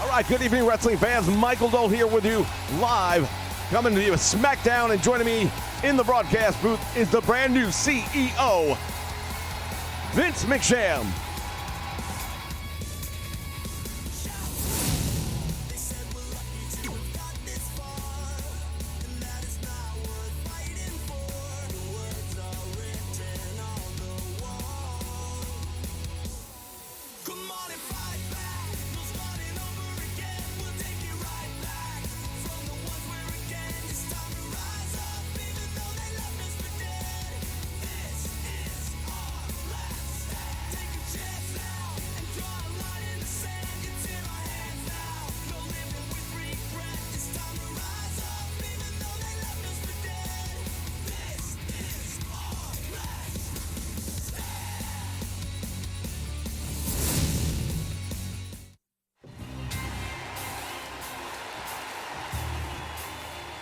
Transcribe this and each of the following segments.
All right, good evening, wrestling fans. Michael Dole here with you live, coming to you with Smackdown, and joining me in the broadcast booth is the brand new CEO, Vince McMahon.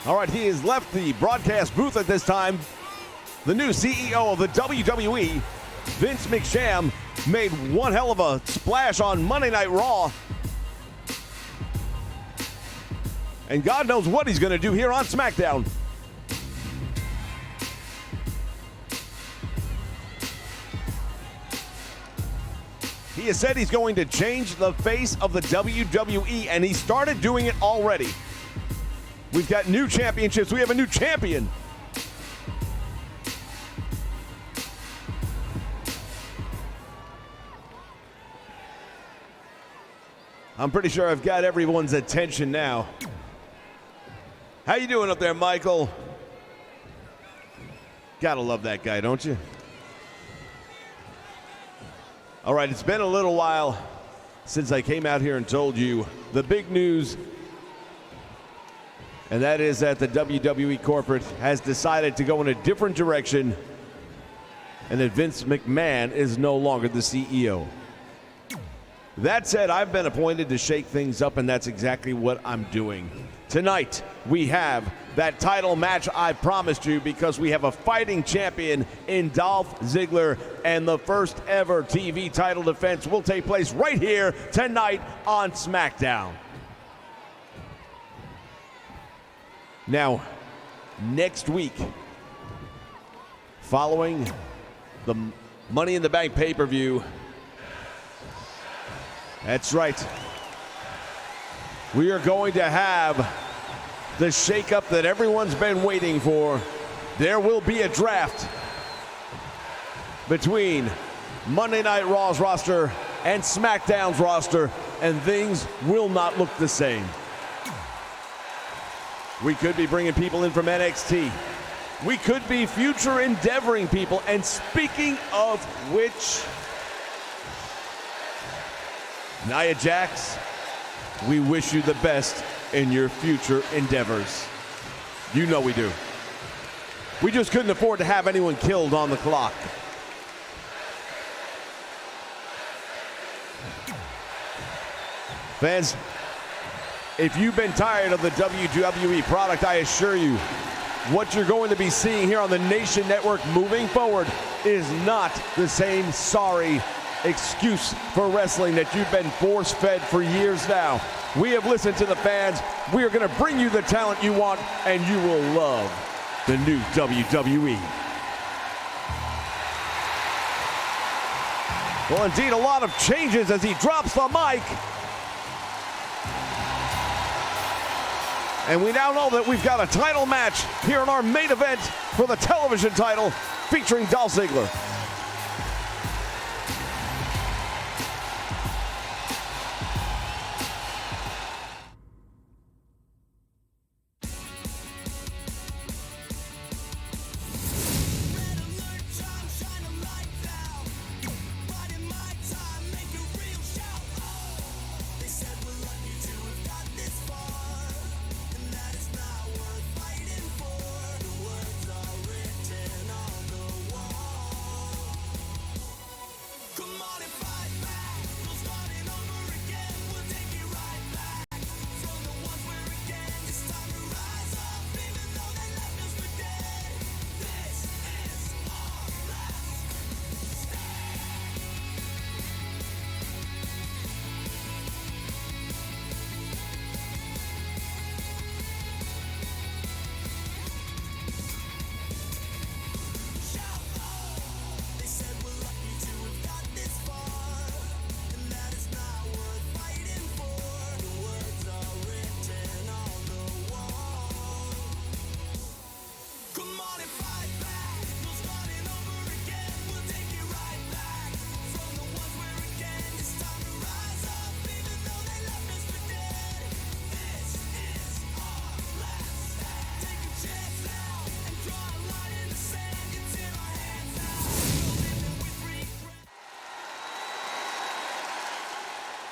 All right, he has left the broadcast booth at this time. The new CEO of the WWE, Vince McMahon, made one hell of a splash on Monday Night Raw. And God knows what he's going to do here on Smackdown. He has said he's going to change the face of the WWE, and he started doing it already. We've got new championships. We have a new champion. I'm pretty sure I've got everyone's attention now. How you doing up there, Michael? Gotta love that guy, don't you? All right, it's been a little while since I came out here and told you the big news, and that is that the WWE corporate has decided to go in a different direction, and that Vince McMahon is no longer the CEO. That said, I've been appointed to shake things up, and that's exactly what I'm doing. Tonight, we have that title match I promised you, because we have a fighting champion in Dolph Ziggler, and the first ever TV title defense will take place right here tonight on Smackdown. Now, next week, following the Money in the Bank pay-per-view, that's right, we are going to have the shakeup that everyone's been waiting for. There will be a draft between Monday Night Raw's roster and SmackDown's roster, and things will not look the same. We could be bringing people in from NXT. We could be future endeavoring people. And speaking of which, Nia Jax, we wish you the best in your future endeavors. You know we do. We just couldn't afford to have anyone killed on the clock. Fans, if you've been tired of the WWE product, I assure you, what you're going to be seeing here on the Nation Network moving forward is not the same sorry excuse for wrestling that you've been force-fed for years now. We have listened to the fans. We are going to bring you the talent you want, and you will love the new WWE. Well, indeed, a lot of changes as he drops the mic. And we now know that we've got a title match here in our main event for the television title, featuring Dolph Ziggler.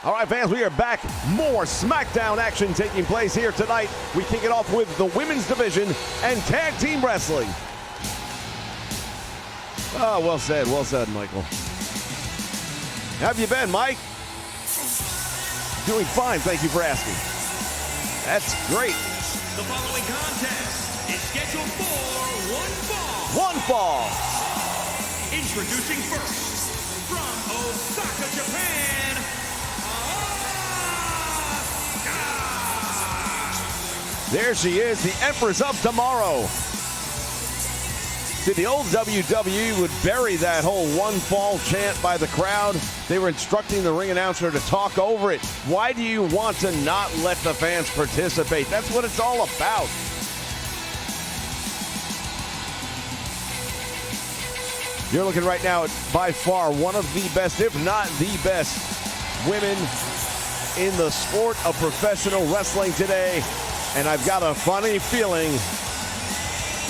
All right, fans, we are back. More Smackdown action taking place here tonight. We kick it off with the women's division and tag team wrestling. Oh, well said, Michael. How have you been, Mike? Doing fine, thank you for asking. That's great. The following contest is scheduled for one fall. One fall. Introducing first, from Osaka, Japan, Asuka. There she is, the Empress of Tomorrow. See, the old WWE would bury that whole one fall chant by the crowd. They were instructing the ring announcer to talk over it. Why do you want to not let the fans participate? That's what it's all about. You're looking right now at by far one of the best, if not the best, women in the sport of professional wrestling today. And I've got a funny feeling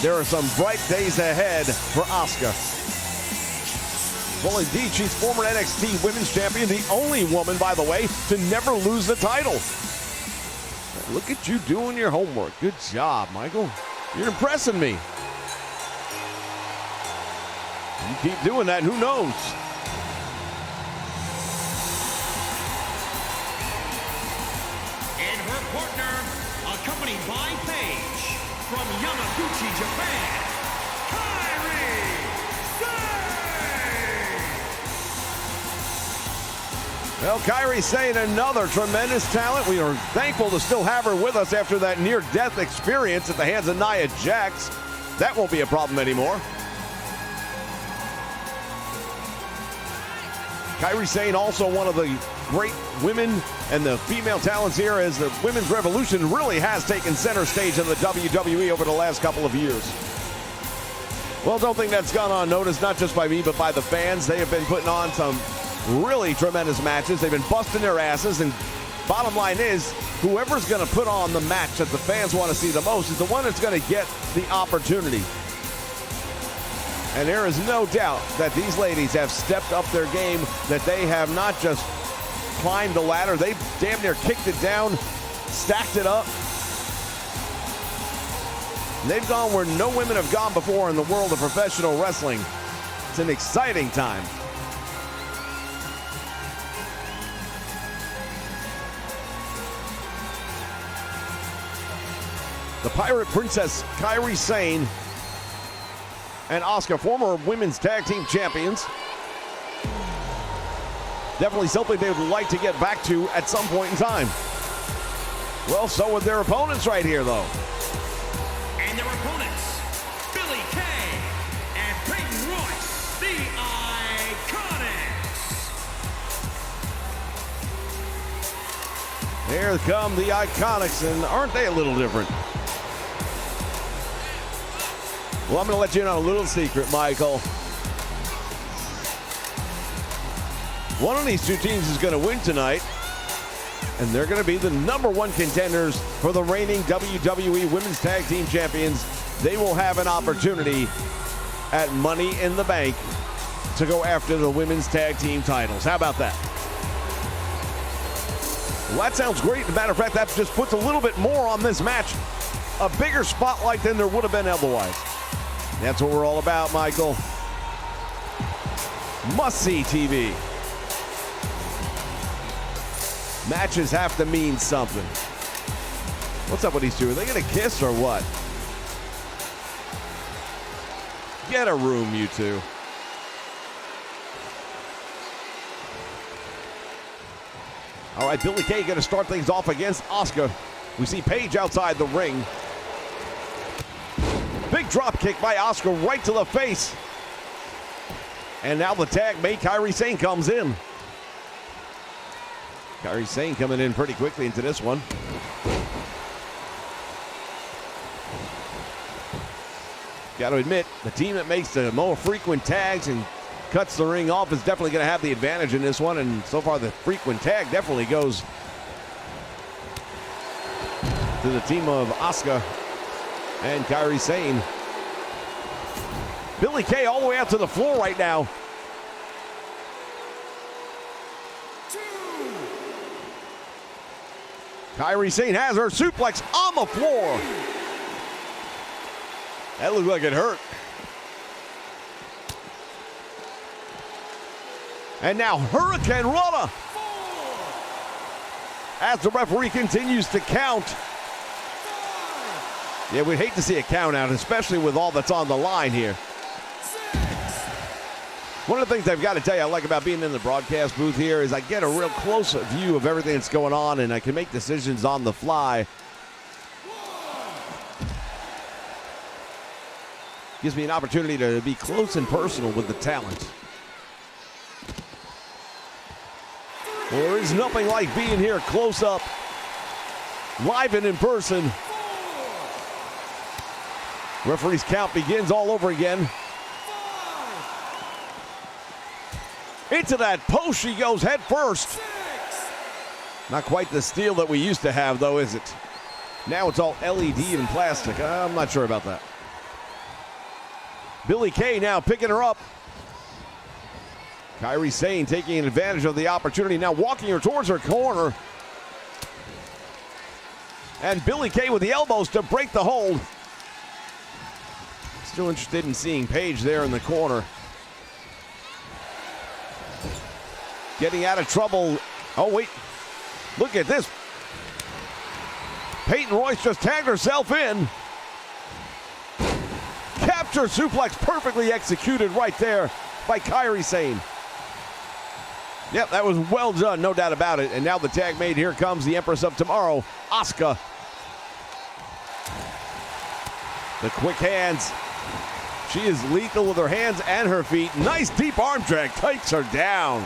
there are some bright days ahead for Asuka. Well, indeed, she's former NXT Women's Champion, the only woman, by the way, to never lose the title. Look at you doing your homework. Good job, Michael. You're impressing me. You keep doing that, who knows? And her partner, accompanied by Paige, from Yamaguchi, Japan, Kairi Sane. Well, Kairi Sane, another tremendous talent. We are thankful to still have her with us after that near-death experience at the hands of Nia Jax. That won't be a problem anymore. Kairi Sane, also one of the great women and the female talents here, as the women's revolution really has taken center stage in the WWE over the last couple of years. Well, don't think that's gone unnoticed, not just by me, but by the fans. They have been putting on some really tremendous matches. They've been busting their asses, and bottom line is, whoever's going to put on the match that the fans want to see the most is the one that's going to get the opportunity. And there is no doubt that these ladies have stepped up their game, that they have not just climbed the ladder, they've damn near kicked it down, stacked it up. They've gone where no women have gone before in the world of professional wrestling. It's an exciting time. The Pirate Princess, Kairi Sane, and Asuka, former women's tag team champions. Definitely something they would like to get back to at some point in time. Well, so would their opponents right here, though. And their opponents, Billie Kay and Peyton Royce, the Iconics. Here come the Iconics, and aren't they a little different? Well, I'm going to let you in on a little secret, Michael. One of these two teams is going to win tonight, and they're going to be the #1 contenders for the reigning WWE Women's Tag Team Champions. They will have an opportunity at Money in the Bank to go after the Women's Tag Team titles. How about that? Well, that sounds great. As a matter of fact, that just puts a little bit more on this match. A bigger spotlight than there would have been otherwise. That's what we're all about, Michael. Must-see TV. Matches have to mean something. What's up with these two? Are they going to kiss or what? Get a room, you two. All right, Billie Kay going to start things off against Asuka. We see Paige outside the ring. Big drop kick by Asuka right to the face. And now the tag mate, Kairi Sane, comes in. Kairi Sane coming in pretty quickly into this one. Got to admit, the team that makes the more frequent tags and cuts the ring off is definitely going to have the advantage in this one. And so far, the frequent tag definitely goes to the team of Asuka and Kairi Sane. Billie Kay all the way out to the floor right now. 2, Kairi Sane has her suplex on the floor. That looked like it hurt. And now Hurricane Rana. As the referee continues to count. Yeah, we'd hate to see a count out, especially with all that's on the line here. One of the things I've got to tell you I like about being in the broadcast booth here is I get a real close view of everything that's going on, and I can make decisions on the fly. Gives me an opportunity to be close and personal with the talent. Well, there is nothing like being here close up, live and in person. Referee's count begins all over again. Into that post she goes head first. Not quite the steel that we used to have, though, is it? Now it's all LED and plastic. I'm not sure about that. Billie Kay now picking her up. Kairi Sane taking advantage of the opportunity, now walking her towards her corner. And Billie Kay with the elbows to break the hold. Still interested in seeing Paige there in the corner. Getting out of trouble. Oh, wait. Look at this. Peyton Royce just tagged herself in. Capture suplex perfectly executed right there by Kairi Sane. Yep, that was well done, no doubt about it. And now the tag made. Here comes the Empress of Tomorrow, Asuka. The quick hands. She is lethal with her hands and her feet. Nice deep arm drag, takes her down.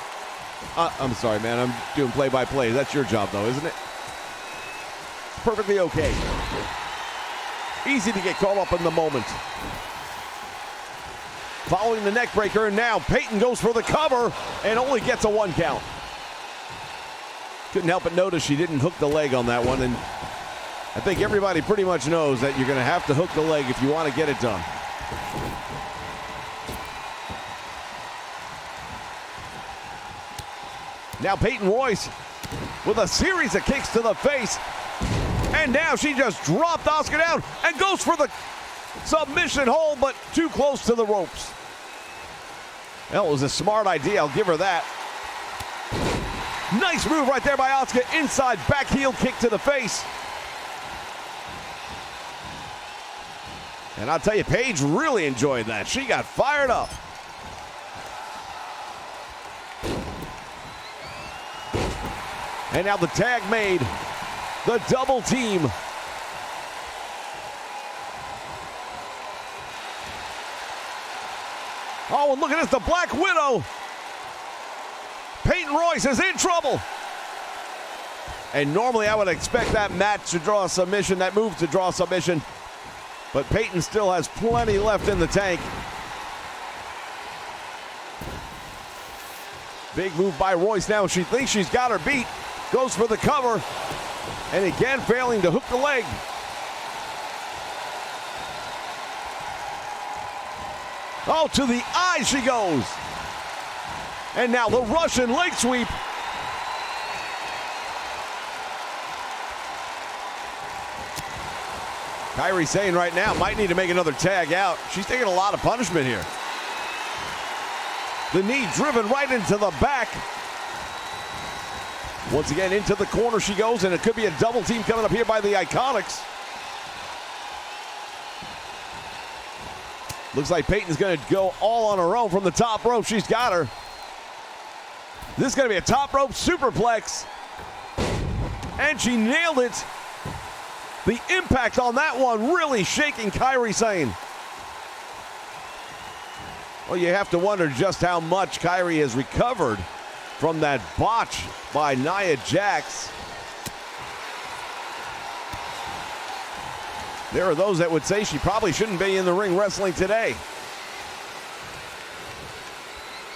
I'm sorry, man, I'm doing play-by-play. That's your job, though, isn't it? Perfectly okay. Easy to get caught up in the moment. Following the neck breaker, and now Peyton goes for the cover and only gets a 1 count. Couldn't help but notice she didn't hook the leg on that one, and I think everybody pretty much knows that you're going to have to hook the leg if you want to get it done. Now Peyton Royce with a series of kicks to the face. And now she just dropped Asuka down and goes for the submission hold, but too close to the ropes. That was a smart idea, I'll give her that. Nice move right there by Asuka. Inside back heel kick to the face. And I'll tell you, Paige really enjoyed that. She got fired up. And now the tag made. The double team. Oh, and look at this, the Black Widow. Peyton Royce is in trouble. And normally I would expect that match to draw a submission, that move to draw a submission. But Peyton still has plenty left in the tank. Big move by Royce now. She thinks she's got her beat. Goes for the cover. And again, failing to hook the leg. Oh, to the eyes she goes. And now the Russian leg sweep. Kairi Sane right now might need to make another tag out. She's taking a lot of punishment here. The knee driven right into the back. Once again, into the corner she goes, and it could be a double team coming up here by the Iconics. Looks like Peyton's going to go all on her own from the top rope. She's got her. This is going to be a top rope superplex. And she nailed it. The impact on that one really shaking Kairi Sane. Well, you have to wonder just how much Kairi has recovered from that botch by Nia Jax. There are those that would say she probably shouldn't be in the ring wrestling today.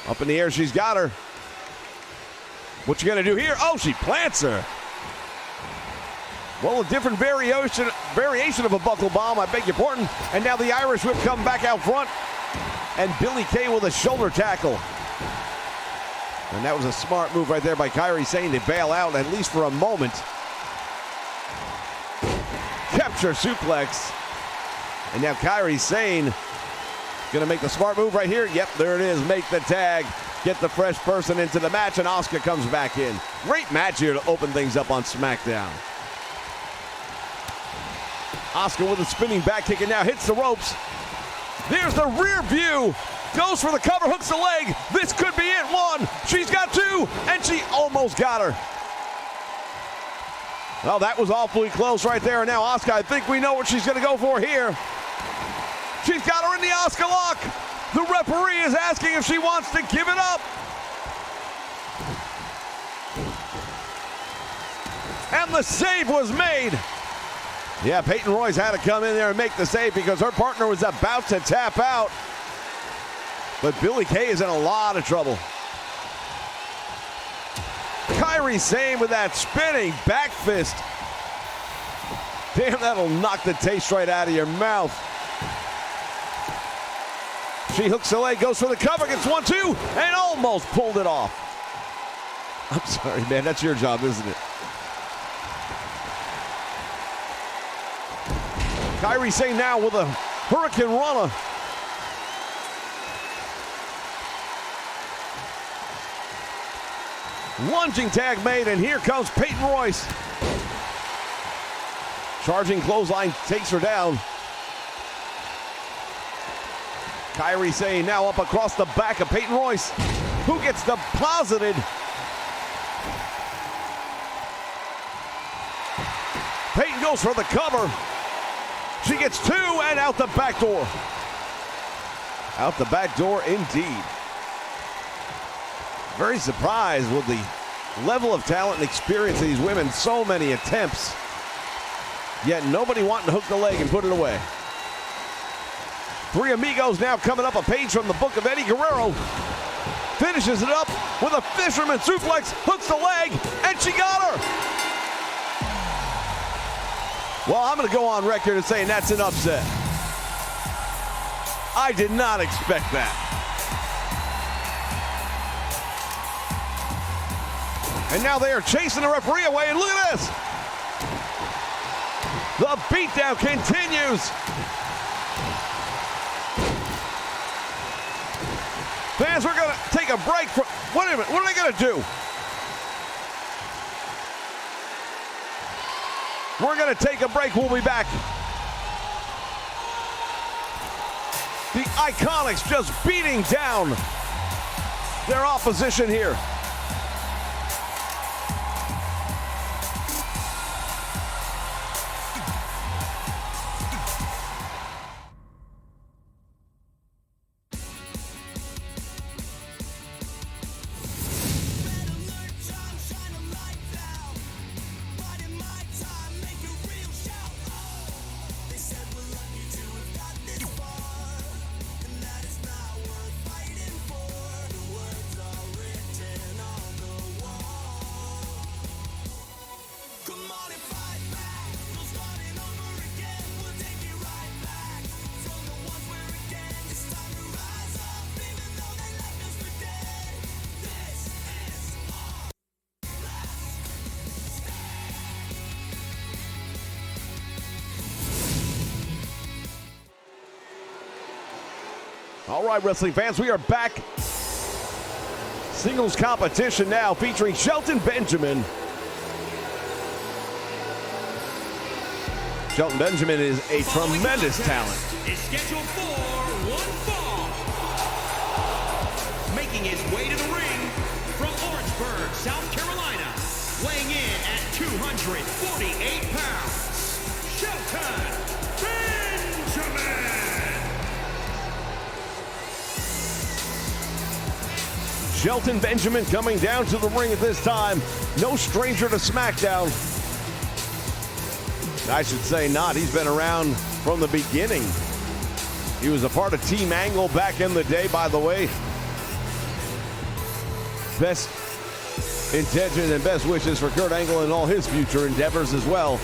Up in the air, she's got her. What you gonna do here? Oh, she plants her. Well, a different variation of a buckle bomb, I beg your pardon. And now the Irish whip come back out front. And Billie Kay with a shoulder tackle. And that was a smart move right there by Kairi Sane to bail out, at least for a moment. signature suplex. And now Kairi Sane gonna make the smart move right here. Yep, there it is. Make the tag. Get the fresh person into the match, and Asuka comes back in. Great match here to open things up on Smackdown. Asuka with a spinning back kick and now hits the ropes. There's the rear view. Goes for the cover, hooks the leg. This could be it. One. She's got two, and she almost got her. Well, that was awfully close right there. And now Asuka, I think we know what she's going to go for here. She's got her in the Asuka lock. The referee is asking if she wants to give it up. And the save was made. Yeah, Peyton Royce had to come in there and make the save because her partner was about to tap out. But Billie Kay is in a lot of trouble. Kairi Sane with that spinning back fist. Damn, that'll knock the taste right out of your mouth. She hooks the leg, goes for the cover, gets 1-2, and almost pulled it off. I'm sorry, man, that's your job, isn't it? Kairi Sane now with a Hurricane Rana. Lunging tag made, and here comes Peyton Royce. Charging clothesline takes her down. Kairi Sane now up across the back of Peyton Royce, who gets deposited. Peyton goes for the cover. She gets two, and out the back door. Out the back door indeed. Very surprised with the level of talent and experience of these women. So many attempts, yet nobody wanting to hook the leg and put it away. Three Amigos now coming up a page from the book of Eddie Guerrero. Finishes it up with a fisherman suplex, hooks the leg, and she got her. Well, I'm going to go on record as saying that's an upset. I did not expect that. And now they are chasing the referee away, and look at this. The beatdown continues. Fans, we're going to take a break. Wait a minute, what are they going to do? We're going to take a break. We'll be back. The Iconics just beating down their opposition here. All right, wrestling fans, we are back. Singles competition now featuring Shelton Benjamin. Shelton Benjamin is a tremendous talent. Is scheduled for one fall. Making his way to the ring from Orangeburg, South Carolina, weighing in at 248 pounds, Shelton Benjamin. Shelton Benjamin coming down to the ring at this time. No stranger to Smackdown. I should say not. He's been around from the beginning. He was a part of Team Angle back in the day, by the way. Best intentions and best wishes for Kurt Angle and all his future endeavors as well.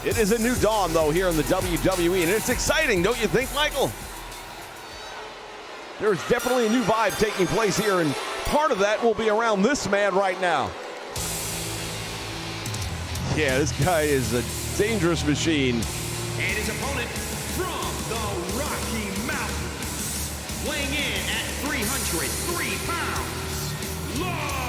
It is a new dawn, though, here in the WWE, and it's exciting, don't you think, Michael? There's definitely a new vibe taking place here, and part of that will be around this man right now. Yeah, this guy is a dangerous machine. And his opponent from the Rocky Mountains, weighing in at 303 pounds, Lars.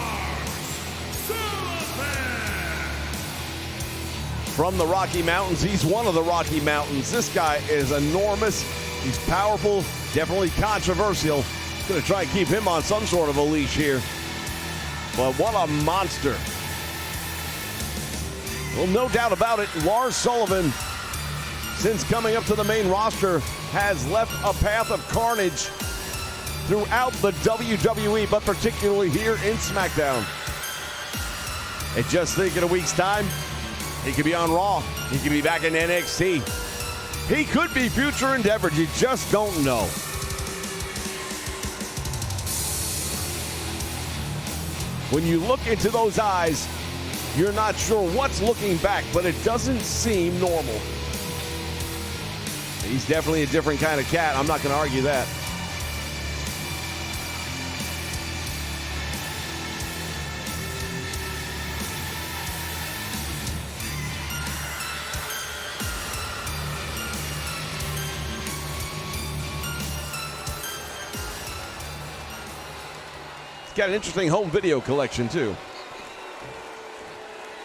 From the Rocky Mountains, he's one of the Rocky Mountains. This guy is enormous. He's powerful, definitely controversial. Gonna try and keep him on some sort of a leash here. But what a monster. Well, no doubt about it, Lars Sullivan, since coming up to the main roster, has left a path of carnage throughout the WWE, but particularly here in Smackdown. And just think in a week's time, he could be on Raw. He could be back in NXT. He could be future endeavored. You just don't know. When you look into those eyes, you're not sure what's looking back, but it doesn't seem normal. He's definitely a different kind of cat. I'm not going to argue that. Got an interesting home video collection, too.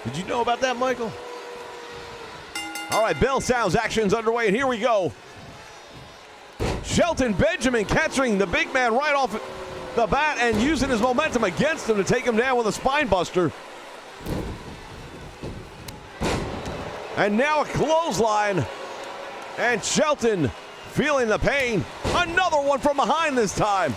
Did you know about that, Michael? All right, bell sounds, action's underway, and here we go. Shelton Benjamin catching the big man right off the bat and using his momentum against him to take him down with a spine buster. And now a clothesline. And Shelton feeling the pain. Another one from behind this time.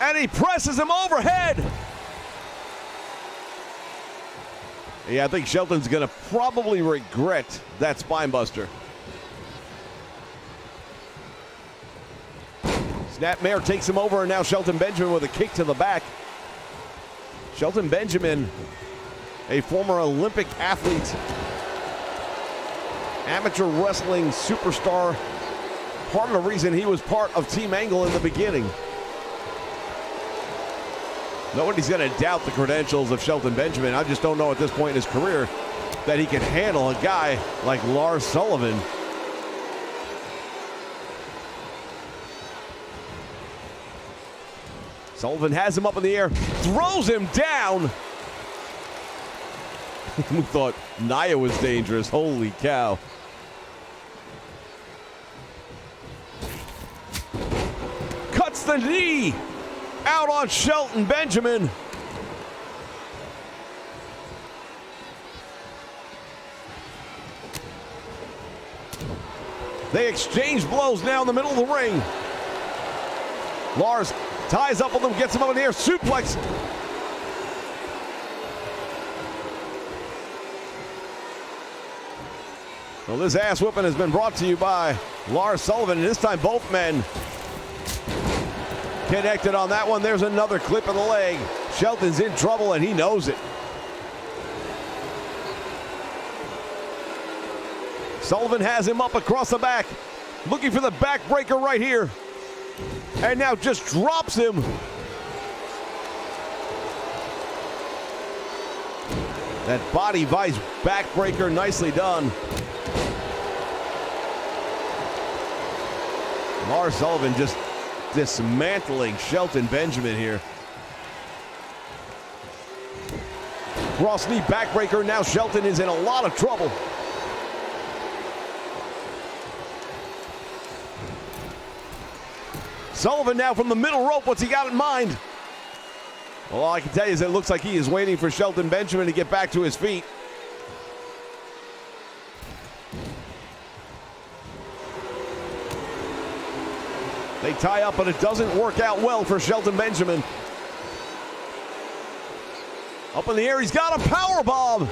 And he presses him overhead. Yeah, I think Shelton's going to probably regret that spine buster. Snapmare takes him over, and now Shelton Benjamin with a kick to the back. Shelton Benjamin, a former Olympic athlete, amateur wrestling superstar. Part of the reason he was part of Team Angle in the beginning. Nobody's going to doubt the credentials of Shelton Benjamin. I just don't know at this point in his career that he can handle a guy like Lars Sullivan. Sullivan has him up in the air, throws him down. We thought Nia was dangerous. Holy cow. Cuts the knee. Out on Shelton Benjamin. They exchange blows now in the middle of the ring. Lars ties up with him, gets him up in the air, suplex. Well, this ass whooping has been brought to you by Lars Sullivan, and this time both men connected on that one. There's another clip of the leg. Shelton's in trouble, and he knows it. Sullivan has him up across the back, looking for the backbreaker right here. And now just drops him. That body vice backbreaker, nicely done. Lars Sullivan just dismantling Shelton Benjamin here. Cross knee backbreaker. Now Shelton is in a lot of trouble. Sullivan now from the middle rope. What's he got in mind? Well, all I can tell you is it looks like he is waiting for Shelton Benjamin to get back to his feet. They tie up, but it doesn't work out well for Shelton Benjamin. Up in the air, he's got a powerbomb.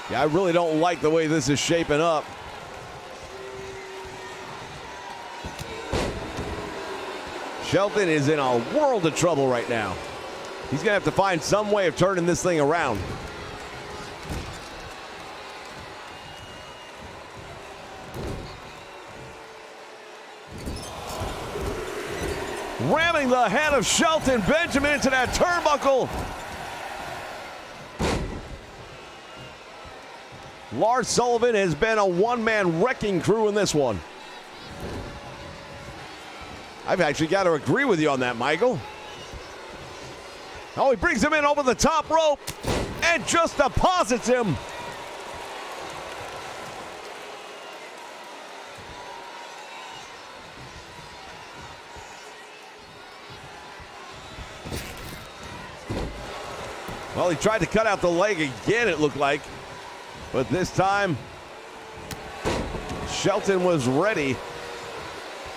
Yeah, I really don't like the way this is shaping up. Shelton is in a world of trouble right now. He's gonna have to find some way of turning this thing around. ramming the head of Shelton Benjamin into that turnbuckle. Lars Sullivan has been a one-man wrecking crew in this one. I've actually got to agree with you on that, Michael. Oh, he brings him in over the top rope and just deposits him. Well, he tried to cut out the leg again, it looked like. But this time, Shelton was ready.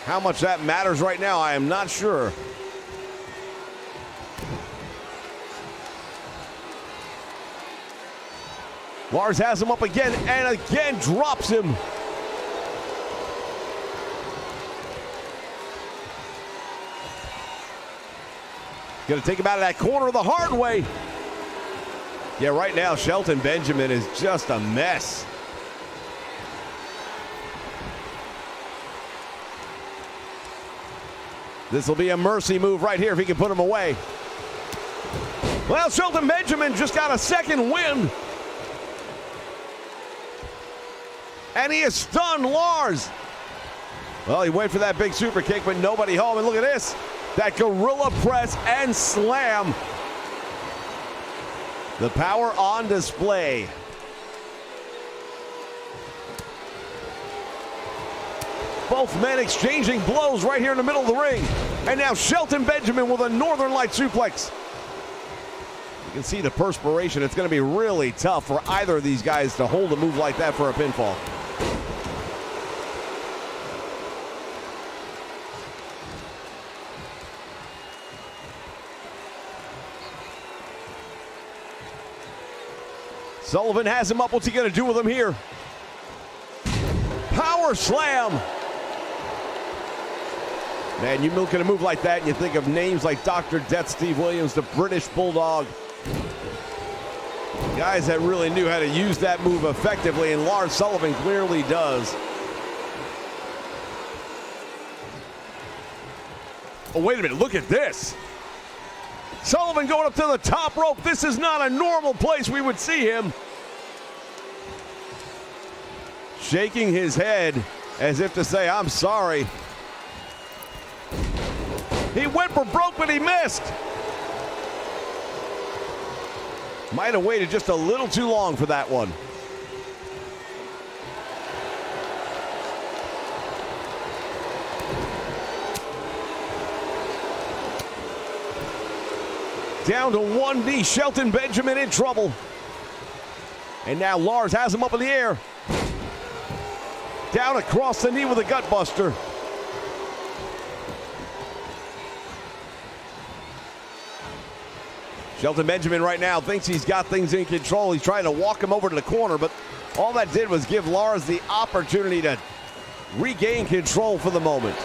How much that matters right now, I am not sure. Lars has him up again and again drops him. Gonna take him out of that corner the hard way. Yeah, right now, Shelton Benjamin is just a mess. This will be a mercy move right here if he can put him away. Well, Shelton Benjamin just got a second win. And he has stunned Lars. Well, he went for that big super kick, but nobody home. And look at this. That gorilla press and slam. The power on display. Both men exchanging blows right here in the middle of the ring. And now Shelton Benjamin with a Northern Light suplex. You can see the perspiration. It's going to be really tough for either of these guys to hold a move like that for a pinfall. Sullivan has him up. What's he going to do with him here? Power slam. Man, you look at a move like that and you think of names like Dr. Death, Steve Williams, the British Bulldog. Guys that really knew how to use that move effectively, and Lars Sullivan clearly does. Oh, wait a minute, look at this. Sullivan going up to the top rope. This is not a normal place we would see him. Shaking his head as if to say, I'm sorry. He went for broke, but he missed. Might have waited just a little too long for that one. Down to one knee, Shelton Benjamin in trouble. And now Lars has him up in the air. Down across the knee with a gut buster. Shelton Benjamin right now thinks he's got things in control. He's trying to walk him over to the corner, but all that did was give Lars the opportunity to regain control for the moment.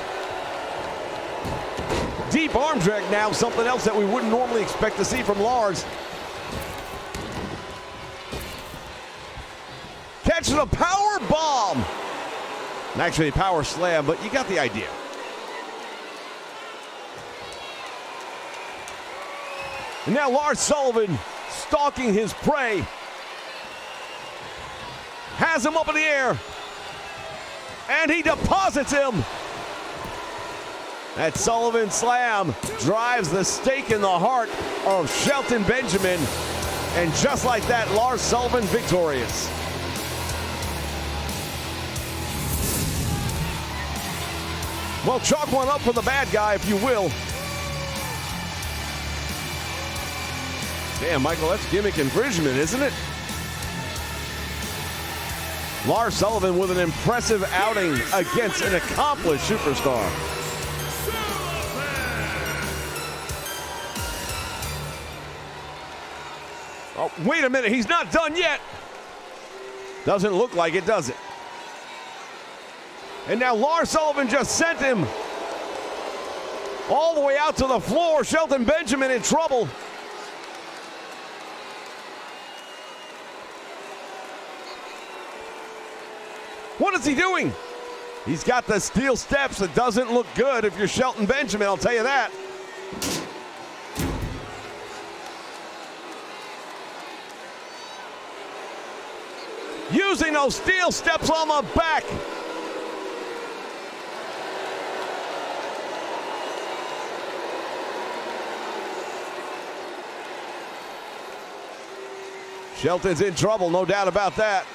Deep arm drag now, something else that we wouldn't normally expect to see from Lars. Catches a power bomb. Actually a power slam, but you got the idea. And now Lars Sullivan stalking his prey. Has him up in the air. And he deposits him. That Sullivan slam drives the stake in the heart of Shelton Benjamin. And just like that, Lars Sullivan victorious. Well, chalk one up for the bad guy, if you will. Damn, Michael, that's gimmick infringement, isn't it? Lars Sullivan with an impressive outing against an accomplished superstar. Oh, wait a minute, he's not done yet. Doesn't look like it, does it? And now Lars Sullivan just sent him all the way out to the floor. Shelton Benjamin in trouble. What is he doing? He's got the steel steps. It doesn't look good if you're Shelton Benjamin, I'll tell you that. Using those steel steps on the back. Shelton's in trouble, no doubt about that.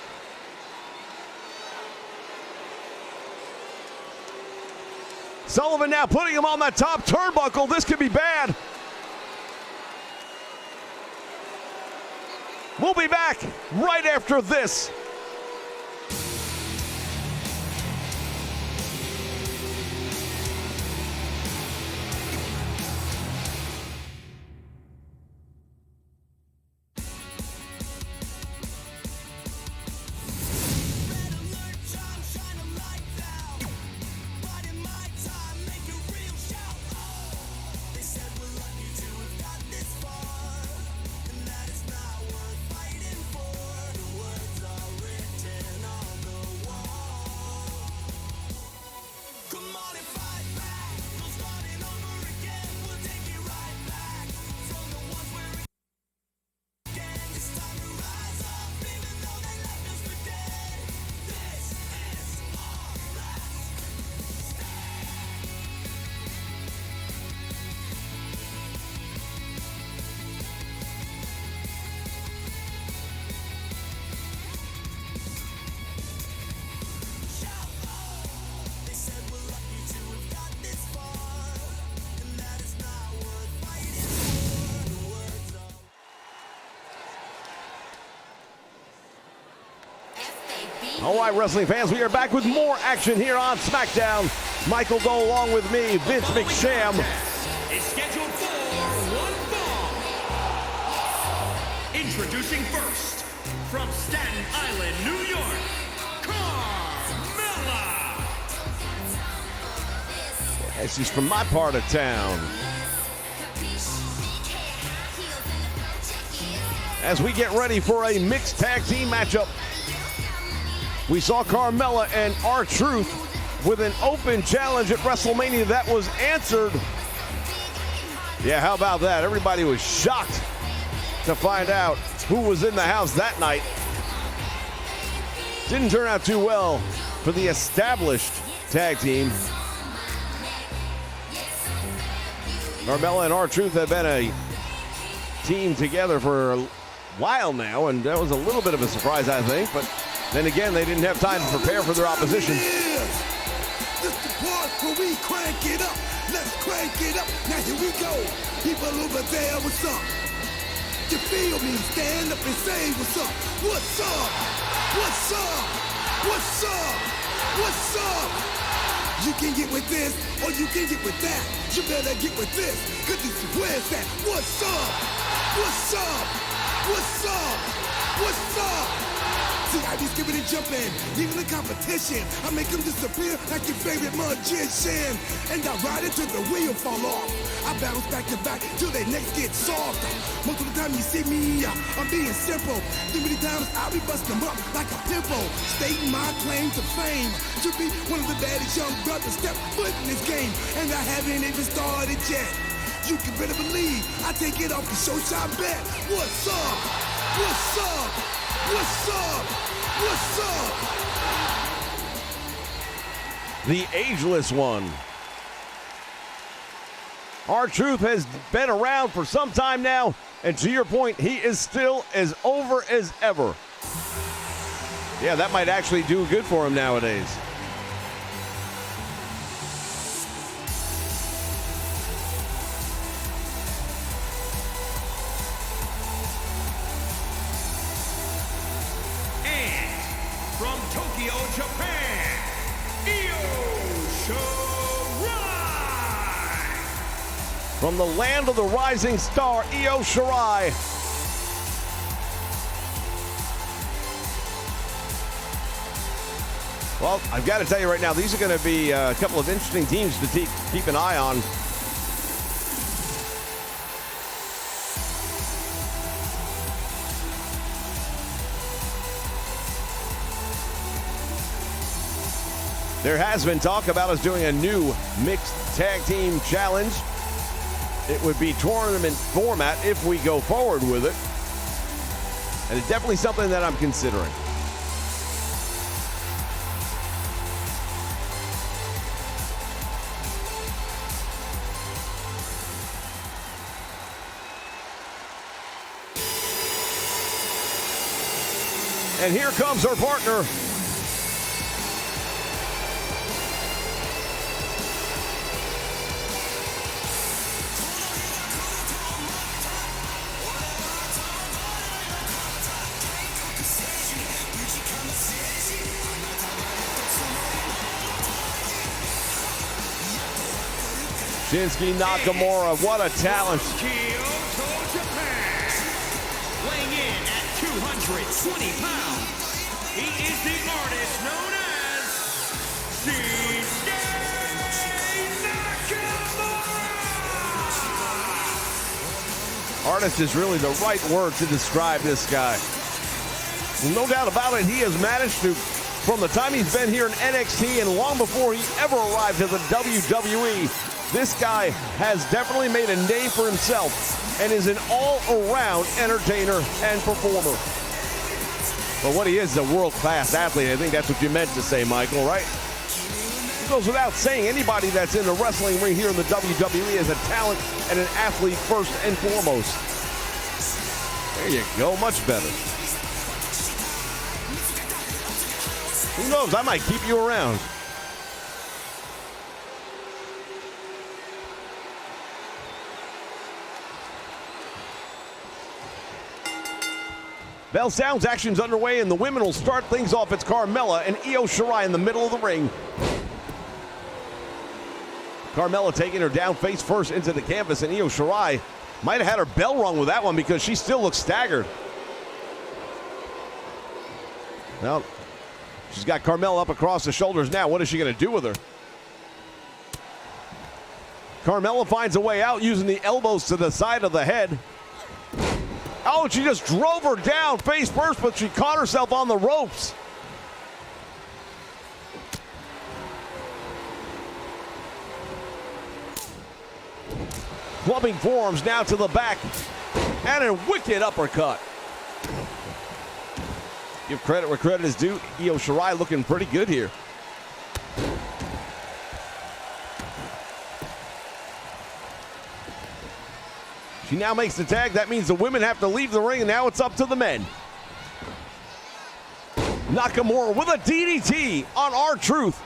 Sullivan now putting him on that top turnbuckle. This could be bad. We'll be back right after this. All right, wrestling fans, we are back with more action here on Smackdown. Michael Go along with me, Vince McMahon. Is scheduled for one fall. Introducing first, from Staten Island, New York, Carmella. Yeah, she's from my part of town. As we get ready for a mixed tag team matchup, we saw Carmella and R-Truth with an open challenge at WrestleMania that was answered. Yeah, how about that? Everybody was shocked to find out who was in the house that night. Didn't turn out too well for the established tag team. Carmella and R-Truth have been a team together for a while now, and that was a little bit of a surprise, I think, but then again, they didn't have time to prepare for their opposition. This the part where we crank it up. Let's crank it up. Now here we go. People over there, what's up? You feel me? Stand up and say what's up. What's up? What's up? What's up? What's up? You can get with this or you can get with that. You better get with this, cause this is where's that? What's up? What's up? What's up? What's up? See, I be skipping and jumping, even the competition. I make them disappear like your favorite magician. And I ride it till the wheel fall off. I bounce back to back till their necks get soft. Most of the time you see me, I'm being simple. Too many times I'll be busting them up like a pimple. Stating my claim to fame, to be one of the baddest young brothers step foot in this game. And I haven't even started yet. You can better believe I take it off the show shot bet. What's up? What's up? What's up? What's up? The ageless one. R-Truth has been around for some time now, and to your point, he is still as over as ever. Yeah, that might actually do good for him nowadays. From Tokyo, Japan, Io Shirai. From the land of the rising star, Io Shirai. Well, I've got to tell you right now, these are going to be a couple of interesting teams to keep an eye on. There has been talk about us doing a new mixed tag team challenge. It would be tournament format if we go forward with it. And it's definitely something that I'm considering. And here comes our partner. Shinsuke Nakamura, what a talent. Kyoto, Japan. Weighing in at 220 pounds, he is the artist known as Shinsuke Nakamura. Artist is really the right word to describe this guy. Well, no doubt about it, he has managed to, from the time he's been here in NXT and long before he ever arrived to the WWE, this guy has definitely made a name for himself and is an all-around entertainer and performer. But what he is a world-class athlete. I think that's what you meant to say, Michael, right? It goes without saying, anybody that's in the wrestling ring here in the WWE is a talent and an athlete first and foremost. There you go, much better. Who knows, I might keep you around. Bell sounds, action's underway, and the women will start things off. It's Carmella and Io Shirai in the middle of the ring. Carmella taking her down face first into the canvas, and Io Shirai might have had her bell rung with that one because she still looks staggered. Well, she's got Carmella up across the shoulders now. What is she going to do with her? Carmella finds a way out using the elbows to the side of the head. Oh, she just drove her down face first, but she caught herself on the ropes. Clubbing forearms now to the back. And a wicked uppercut. Give credit where credit is due. Io Shirai looking pretty good here. She now makes the tag. That means the women have to leave the ring, and now it's up to the men. Nakamura with a DDT on R-Truth.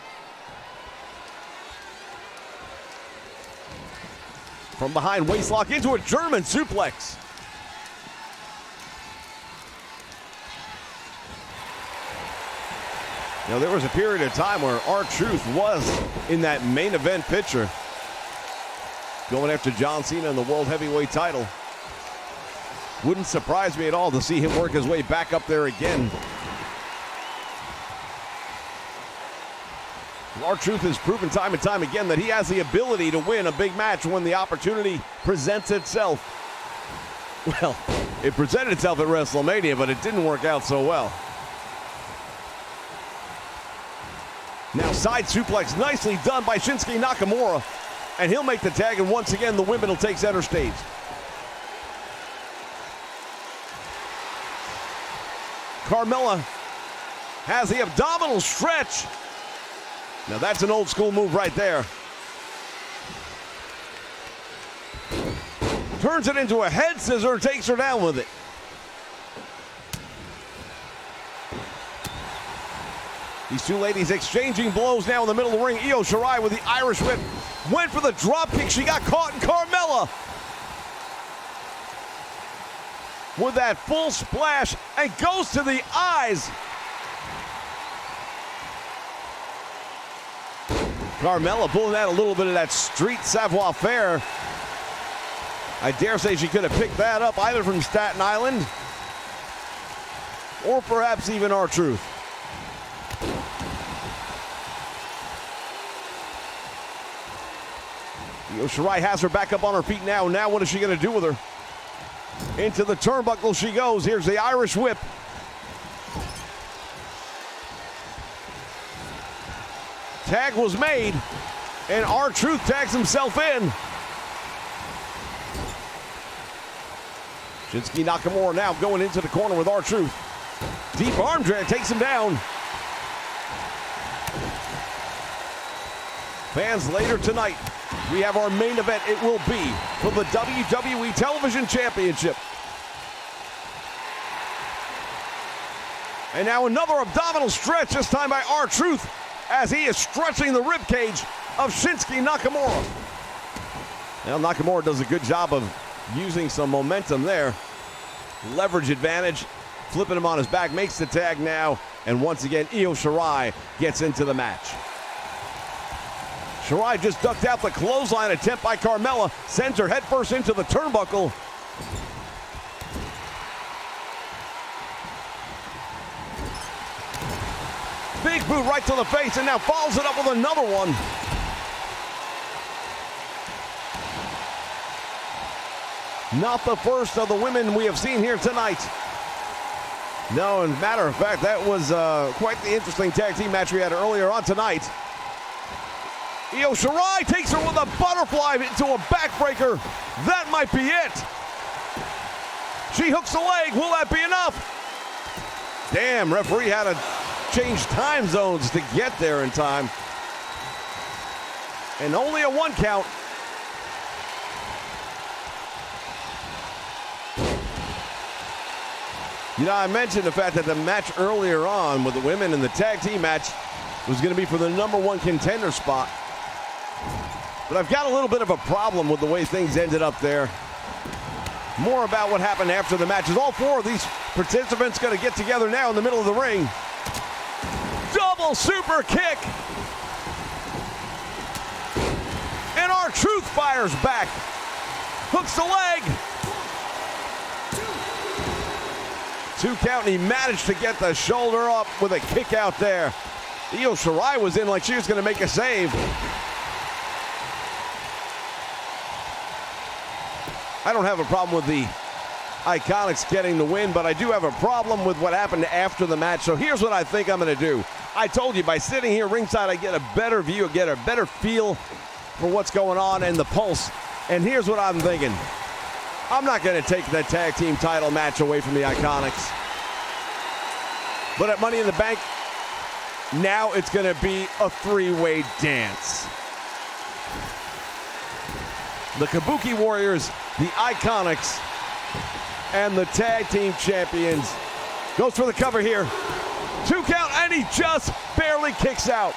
From behind, waistlock into a German suplex. Now, there was a period of time where R-Truth was in that main event picture, going after John Cena in the World Heavyweight title. Wouldn't surprise me at all to see him work his way back up there again. R-Truth has proven time and time again that he has the ability to win a big match when the opportunity presents itself. Well, it presented itself at WrestleMania, but it didn't work out so well. Now side suplex, nicely done by Shinsuke Nakamura. And he'll make the tag, and once again, the women will take center stage. Carmella has the abdominal stretch. Now that's an old school move right there. Turns it into a head scissor and takes her down with it. These two ladies exchanging blows now in the middle of the ring. Io Shirai with the Irish whip. Went for the drop kick. She got caught, and Carmella with that full splash and goes to the eyes. Carmella pulling out a little bit of that street savoir-faire. I dare say she could have picked that up either from Staten Island or perhaps even R-Truth. Io Shirai has her back up on her feet now. Now what is she going to do with her? Into the turnbuckle she goes. Here's the Irish whip. Tag was made, and R-Truth tags himself in. Shinsuke Nakamura now going into the corner with R-Truth. Deep arm drag takes him down. Fans, later tonight, we have our main event. It will be for the WWE Television Championship. And now another abdominal stretch, this time by R-Truth, as he is stretching the ribcage of Shinsuke Nakamura. Now Nakamura does a good job of using some momentum there. Leverage advantage, flipping him on his back, makes the tag now. And once again, Io Shirai gets into the match. Shirai just ducked out the clothesline attempt by Carmella, sends her headfirst into the turnbuckle. Big boot right to the face, and now follows it up with another one. Not the first of the women we have seen here tonight. No, as a matter of fact, that was quite the interesting tag team match we had earlier on tonight. Io Shirai takes her with a butterfly into a backbreaker. That might be it. She hooks the leg. Will that be enough? Damn, referee had to change time zones to get there in time. And only a 1 count. You know, I mentioned the fact that the match earlier on with the women in the tag team match was going to be for the #1 contender spot. But I've got a little bit of a problem with the way things ended up there. More about what happened after the match. Is all 4 of these participants going to get together now in the middle of the ring. Double super kick. And R-Truth fires back. Hooks the leg. 2 count, and he managed to get the shoulder up with a kick out there. Io Shirai was in like she was going to make a save. I don't have a problem with the Iconics getting the win, but I do have a problem with what happened after the match. So here's what I think I'm going to do. I told you, by sitting here ringside, I get a better view, get a better feel for what's going on and the pulse. And here's what I'm thinking. I'm not going to take the tag team title match away from the Iconics. But at Money in the Bank, now it's going to be a 3-way dance. The Kabuki Warriors, the Iconics, and the tag team champions. Goes for the cover here. 2 count, and he just barely kicks out.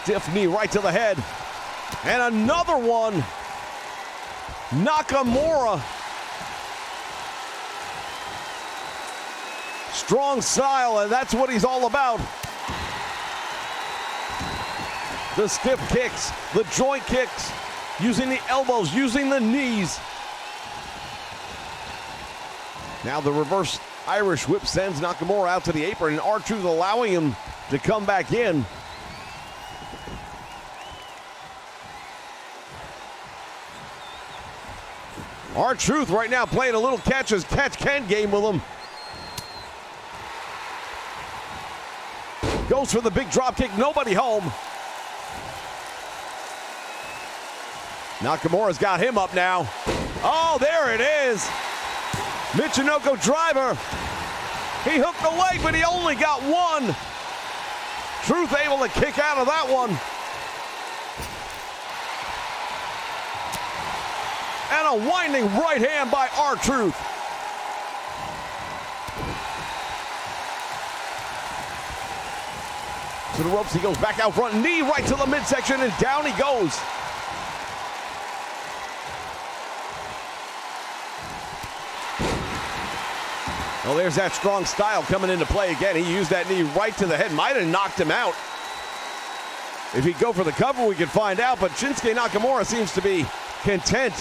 Stiff knee right to the head. And another one. Nakamura. Strong style, and that's what he's all about. The stiff kicks, the joint kicks, using the elbows, using the knees. Now the reverse Irish whip sends Nakamura out to the apron, and R-Truth allowing him to come back in. R-Truth right now playing a little catch-as-catch-can game with him. Goes for the big drop kick, nobody home. Nakamura's got him up now. Oh, there it is. Michinoku driver. He hooked the leg, but he only got one. Truth able to kick out of that one. And a winding right hand by R-Truth. To the ropes, he goes back out front, knee right to the midsection, and down he goes. Well, there's that strong style coming into play again. He used that knee right to the head, might have knocked him out. If he'd go for the cover, we could find out, but Shinsuke Nakamura seems to be content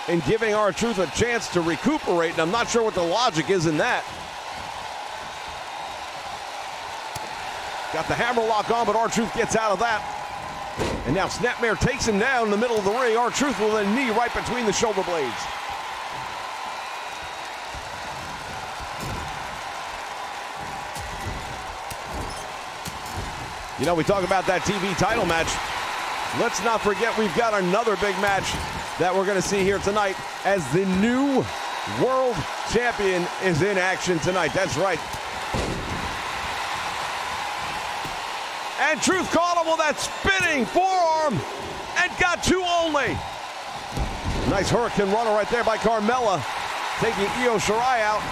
in giving R-Truth a chance to recuperate, and I'm not sure what the logic is in that. Got the hammerlock on, but R-Truth gets out of that. And now Snapmare takes him down in the middle of the ring. R-Truth with a knee right between the shoulder blades. You know, we talk about that TV title match. Let's not forget we've got another big match that we're going to see here tonight as the new World Champion is in action tonight. That's right. And Truth caught him with that spinning forearm and got two only. Nice Hurricane Runner right there by Carmella, taking Io Shirai out.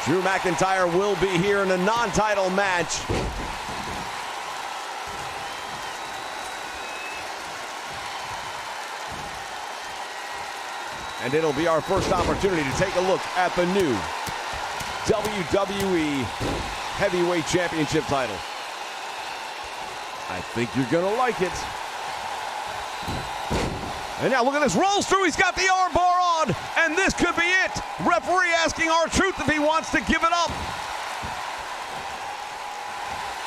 Drew McIntyre will be here in a non-title match. And it'll be our first opportunity to take a look at the new WWE Heavyweight Championship title. I think you're gonna like it. And now look at this, rolls through, he's got the armbar on, and this could be it. Referee asking R-Truth if he wants to give it up.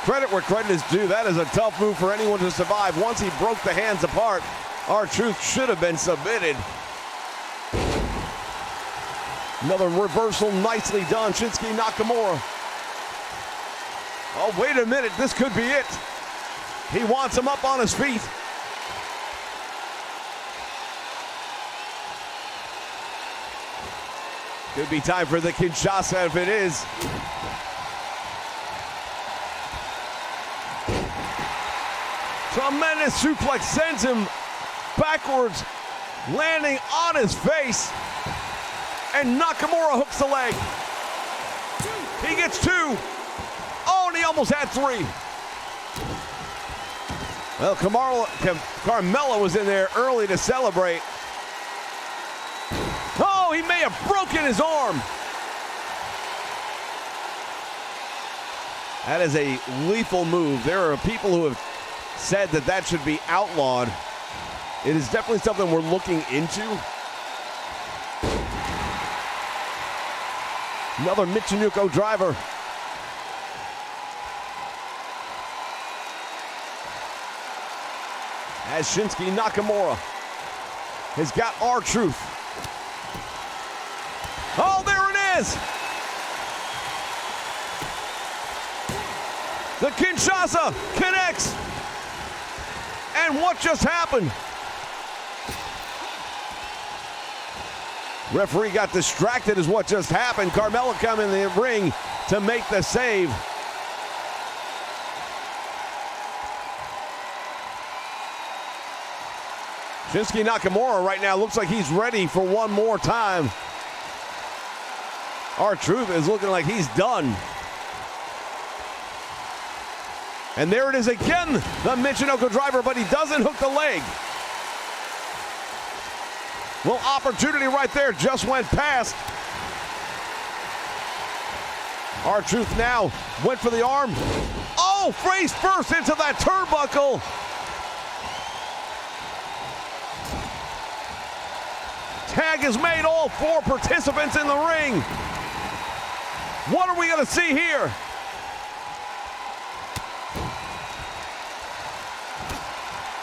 Credit where credit is due. That is a tough move for anyone to survive. Once he broke the hands apart, R-Truth should have been submitted. Another reversal, nicely done, Shinsuke Nakamura. Oh, wait a minute, this could be it. He wants him up on his feet. Could be time for the Kinshasa if it is. Tremendous suplex sends him backwards, landing on his face. And Nakamura hooks the leg. He gets two. Oh, and he almost had three. Well, Carmella was in there early to celebrate. Oh, he may have broken his arm. That is a lethal move. There are people who have said that that should be outlawed. It is definitely something we're looking into. Another Michinoku driver. As Shinsuke Nakamura has got R-Truth. Oh, there it is! The Kinshasa connects. And what just happened? Referee got distracted is what just happened. Carmella come in the ring to make the save. Shinsuke Nakamura right now looks like he's ready for one more time. R-Truth is looking like he's done. And there it is again, the Michinoku driver, but he doesn't hook the leg. Well, opportunity right there just went past. R-Truth now went for the arm. Oh, face first into that turnbuckle. Tag is made, all four participants in the ring. What are we going to see here?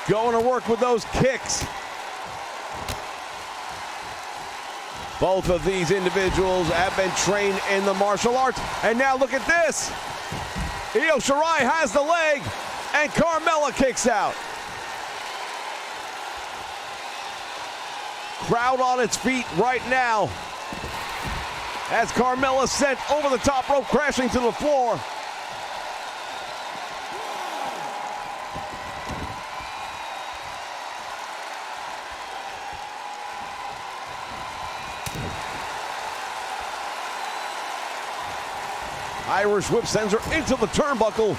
Going to work with those kicks. Both of these individuals have been trained in the martial arts. And now look at this. Io Shirai has the leg, and Carmella kicks out. Crowd on its feet right now as Carmella sent over the top rope, crashing to the floor. Irish whip sends her into the turnbuckle.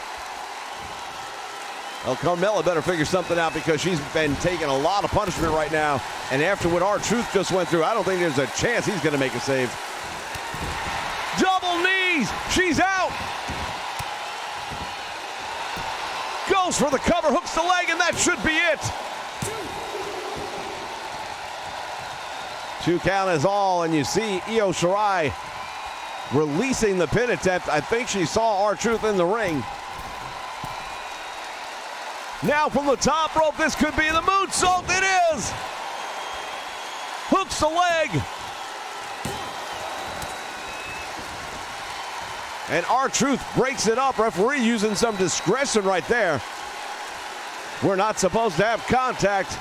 Well, Carmella better figure something out because she's been taking a lot of punishment right now. And after what R-Truth just went through, I don't think there's a chance he's going to make a save. Double knees. She's out. Goes for the cover, hooks the leg, and that should be it. 2 count is all, and you see Io Shirai releasing the pin attempt. I think she saw R-Truth in the ring. Now from the top rope, this could be the moonsault. It is. Who hooks the leg. And R-Truth breaks it up. Referee using some discretion right there. We're not supposed to have contact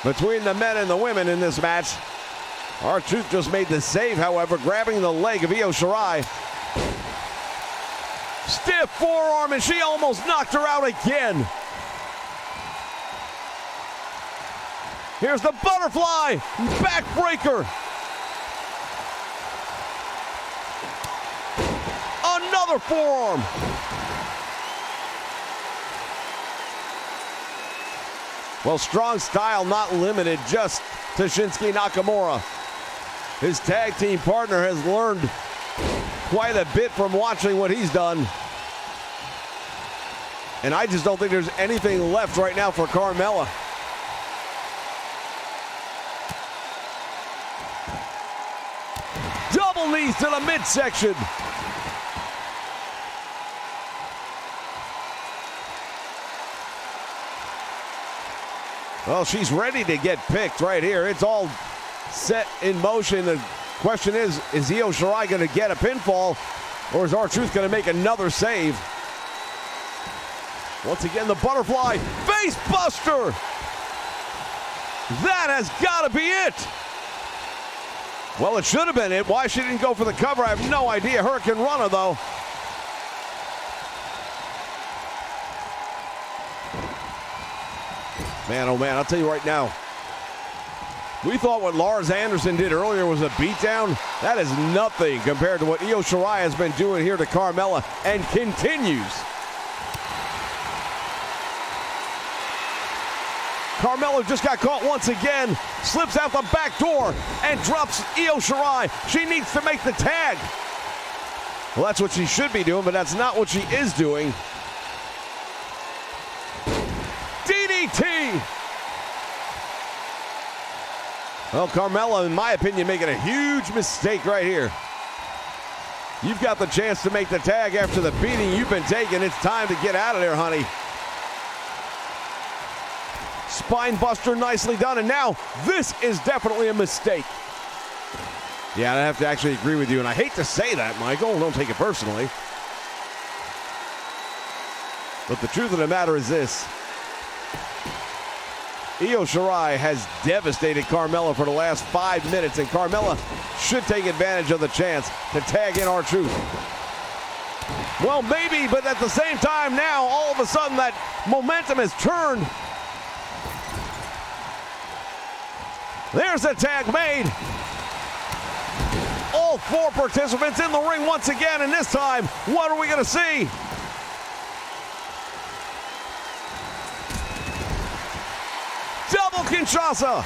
between the men and the women in this match. R-Truth just made the save, however, grabbing the leg of Io Shirai. Stiff forearm, and she almost knocked her out again. Here's the butterfly, backbreaker. Another forearm. Well, strong style not limited just to Shinsuke Nakamura. His tag team partner has learned quite a bit from watching what he's done. And I just don't think there's anything left right now for Carmella. Double knees to the midsection. Well, she's ready to get picked right here. It's all set in motion. The question is Io Shirai going to get a pinfall, or is R-Truth going to make another save? Once again, the butterfly face buster. That has got to be it. Well, it should have been it. Why she didn't go for the cover, I have no idea. Hurricane Runner, though. Man, oh man, I'll tell you right now. We thought what Lars Anderson did earlier was a beatdown. That is nothing compared to what Io Shirai has been doing here to Carmella and continues. Carmella just got caught once again, slips out the back door and drops Io Shirai. She needs to make the tag. Well, that's what she should be doing, but that's not what she is doing. DDT. Well, Carmella, in my opinion, making a huge mistake right here. You've got the chance to make the tag after the beating you've been taking. It's time to get out of there, honey. Spine buster, nicely done. And now, this is definitely a mistake. Yeah, I have to actually agree with you. And I hate to say that, Michael. Don't take it personally. But the truth of the matter is this. Io Shirai has devastated Carmella for the last 5 minutes, and Carmella should take advantage of the chance to tag in R-Truth. Well, maybe, but at the same time now, all of a sudden that momentum has turned. There's a tag made. All 4 participants in the ring once again, and this time, what are we going to see? Double Kinshasa.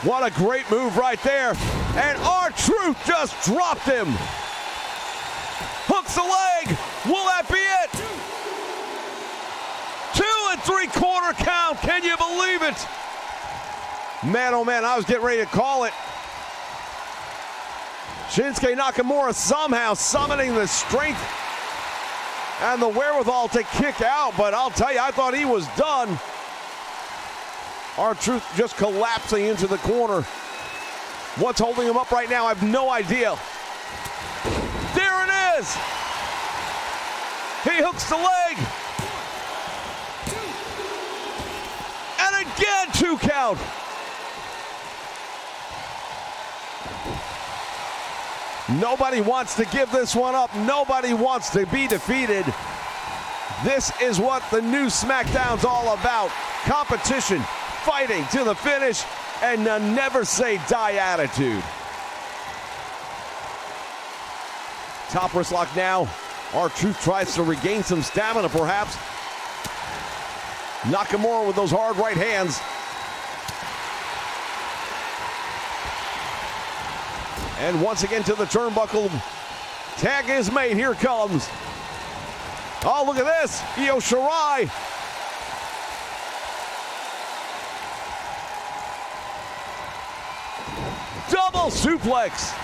What a great move right there. And R-Truth just dropped him. Hooks the leg. Will that be it? 2 3/4 count. Can you believe it? Man, oh man, I was getting ready to call it. Shinsuke Nakamura somehow summoning the strength and the wherewithal to kick out, but I'll tell you, I thought he was done. R-Truth just collapsing into the corner. What's holding him up right now? I have no idea. There it is. He hooks the leg. And again, 2 count. Nobody wants to give this one up. Nobody wants to be defeated. This is what the new Smackdown's all about. Competition, fighting to the finish, and a never say die attitude. Top wrist lock now. R-Truth tries to regain some stamina perhaps. Nakamura with those hard right hands. And once again to the turnbuckle. Tag is made. Here comes. Oh, look at this. Io Shirai. Double suplex.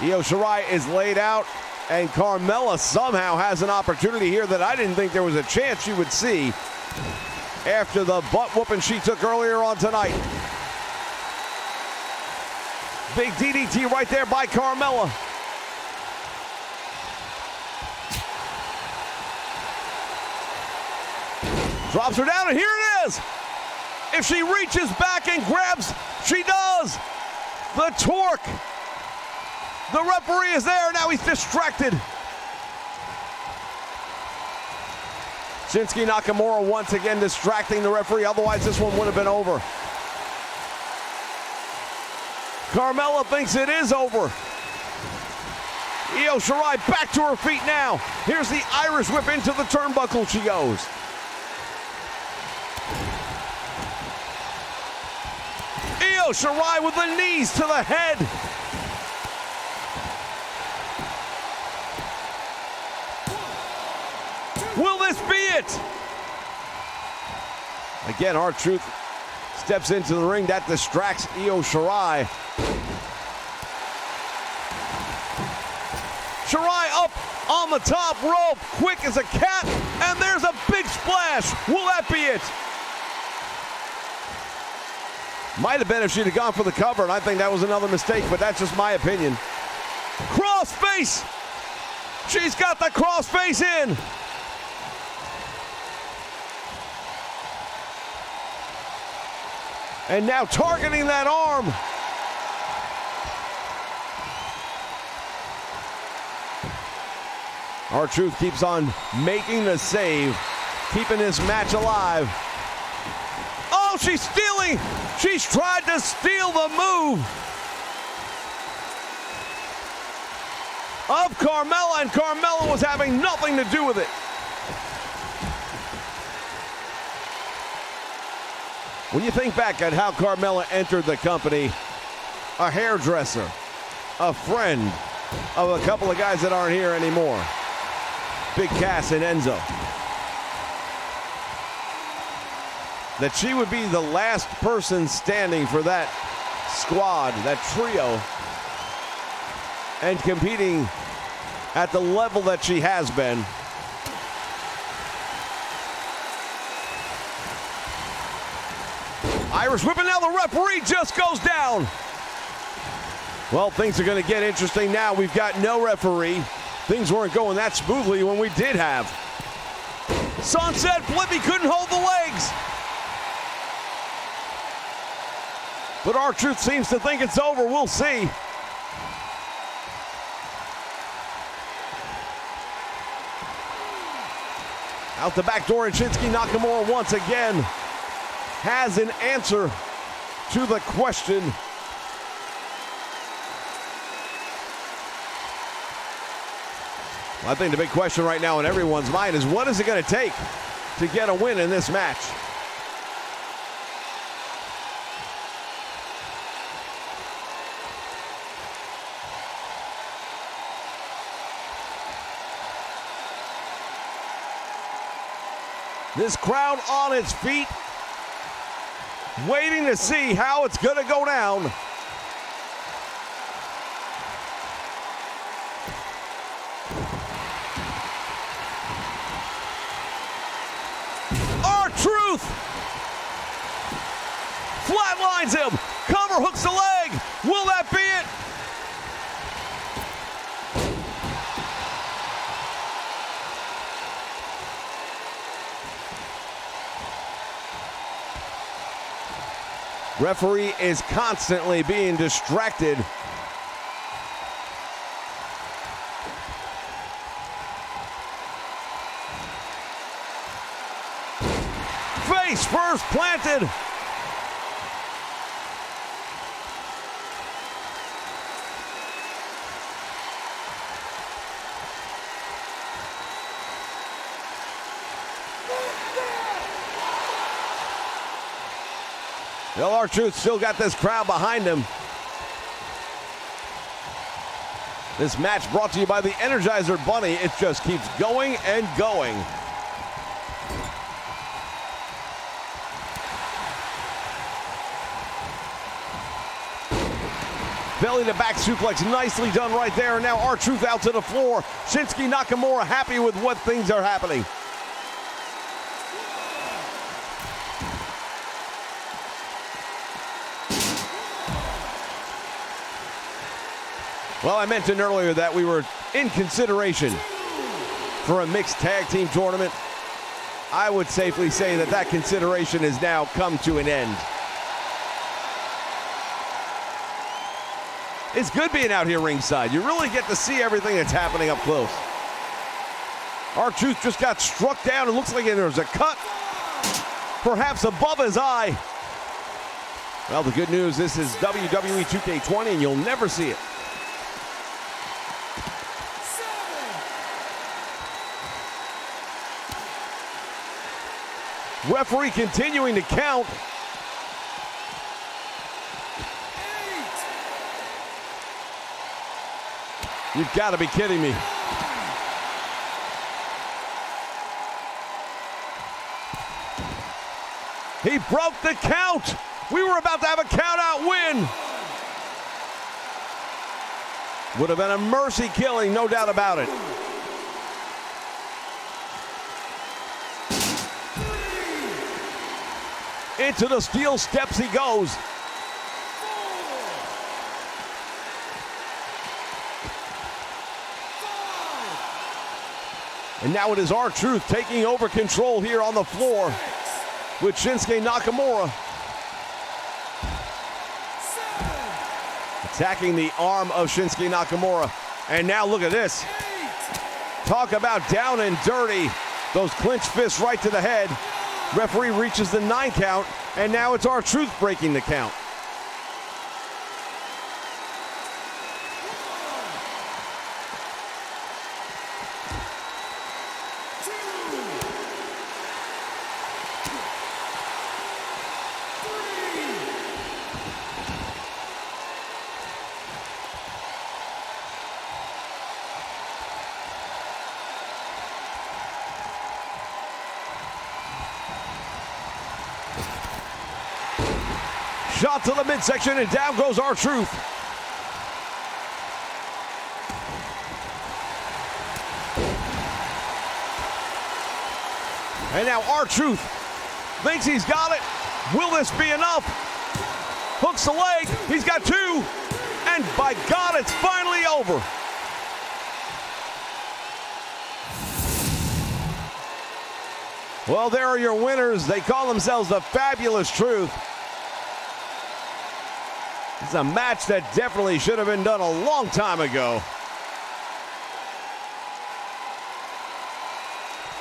Io Shirai is laid out. And Carmella somehow has an opportunity here that I didn't think there was a chance she would see after the butt whooping she took earlier on tonight. Big DDT right there by Carmella. Drops her down, and here it is. If she reaches back and grabs, she does. The torque. The referee is there. Now he's distracted. Shinsuke Nakamura once again distracting the referee. Otherwise, this one would have been over. Carmella thinks it is over. Io Shirai back to her feet now. Here's the Irish whip into the turnbuckle she goes. Io Shirai with the knees to the head. Will this be it? Again, R-Truth steps into the ring. That distracts Io Shirai. Shirai up on the top rope, quick as a cat, and there's a big splash. Will that be it? Might have been if she'd have gone for the cover, and I think that was another mistake, but that's just my opinion. Crossface! She's got the crossface in. And now targeting that arm. R-Truth keeps on making the save, keeping this match alive. Oh, she's stealing. She's tried to steal the move of Carmella, and Carmella was having nothing to do with it. When you think back at how Carmella entered the company, a hairdresser, a friend of a couple of guys that aren't here anymore, Big Cass and Enzo, that she would be the last person standing for that squad, that trio, and competing at the level that she has been. Irish whipping, now the referee just goes down. Well, things are going to get interesting now. We've got no referee. Things weren't going that smoothly when we did have. Sunset flip, he couldn't hold the legs. But R-Truth seems to think it's over. We'll see. Out the back door, and Shinsuke Nakamura once again has an answer to the question. I think the big question right now in everyone's mind is, what is it going to take to get a win in this match? This crowd on its feet, waiting to see how it's going to go down. R-Truth flatlines him. Cover hooks the leg. Will that be it? Referee is constantly being distracted. Face first planted. Well, R-Truth still got this crowd behind him. This match brought to you by the Energizer Bunny. It just keeps going and going. Belly to back suplex, nicely done right there. And now R-Truth out to the floor. Shinsuke Nakamura happy with what things are happening. Well, I mentioned earlier that we were in consideration for a mixed tag team tournament. I would safely say that that consideration has now come to an end. It's good being out here ringside. You really get to see everything that's happening up close. R-Truth just got struck down. It looks like there's a cut, perhaps above his eye. Well, the good news, this is WWE2K20, and you'll never see it. Referee continuing to count. 8. You've got to be kidding me. He broke the count. We were about to have a count-out win. Would have been a mercy killing, no doubt about it. Into the steel steps he goes. And now it is R-Truth taking over control here on the floor with Shinsuke Nakamura. Attacking the arm of Shinsuke Nakamura. And now look at this. Talk about down and dirty. Those clenched fists right to the head. Referee reaches the 9 count, and now it's R-Truth breaking the count. Shot to the midsection, and down goes R-Truth. And now R-Truth thinks he's got it. Will this be enough? Hooks the leg. He's got 2. And by God, it's finally over. Well, there are your winners. They call themselves the Fabulous Truth. It's a match that definitely should have been done a long time ago.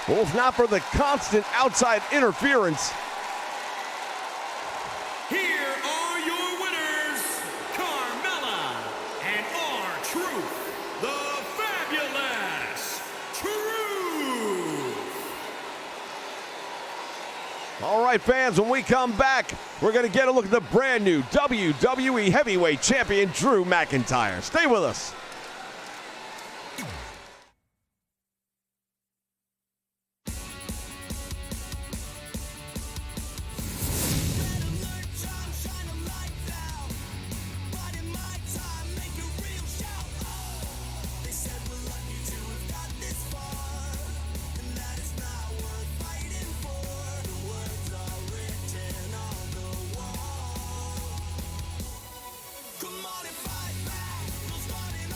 Well, if not for the constant outside interference. Here are your winners, Carmella and R-Truth, the Fabulous Truth. All right, fans, when we come back, we're going to get a look at the brand new WWE Heavyweight Champion, Drew McIntyre. Stay with us. Come on and fight back. No starting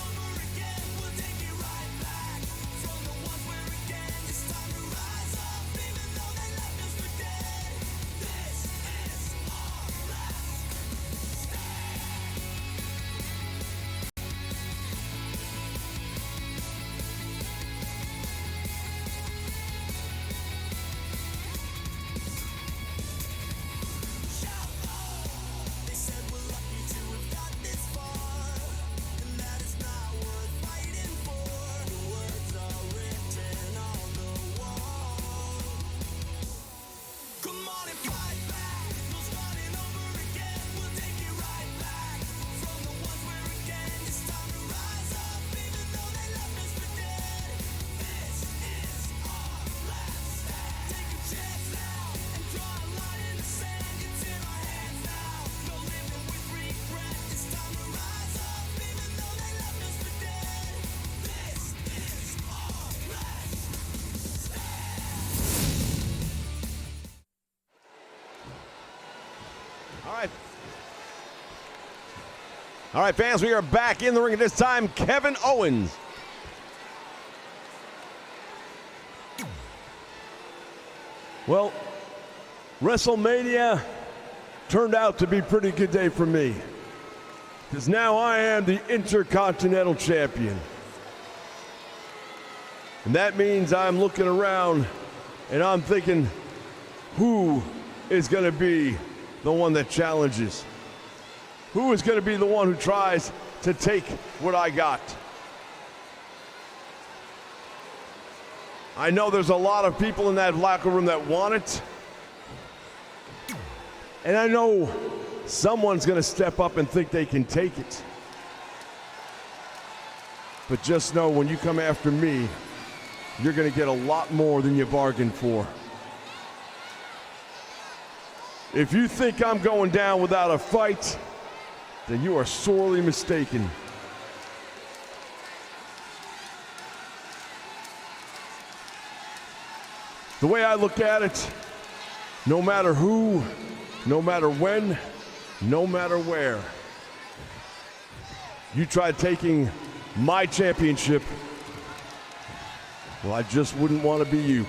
All right, fans, we are back in the ring at this time. Kevin Owens. Well, WrestleMania turned out to be a pretty good day for me, because now I am the Intercontinental Champion. And that means I'm looking around and I'm thinking, who is going to be the one that challenges? Who is going to be the one who tries to take what I got? I know there's a lot of people in that locker room that want it. And I know someone's going to step up and think they can take it. But just know, when you come after me, you're going to get a lot more than you bargained for. If you think I'm going down without a fight, then you are sorely mistaken. The way I look at it, no matter who, no matter when, no matter where, you try taking my championship, well, I just wouldn't want to be you.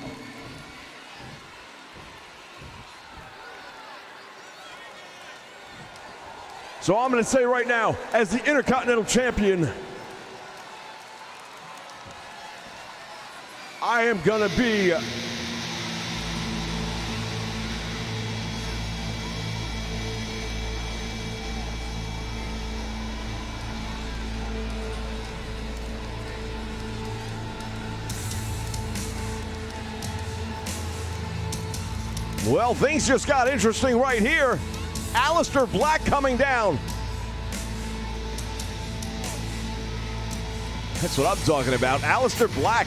So I'm going to say right now, as the Intercontinental Champion, I am going to be Well, things just got interesting right here. Aleister Black coming down. That's what I'm talking about. Aleister Black.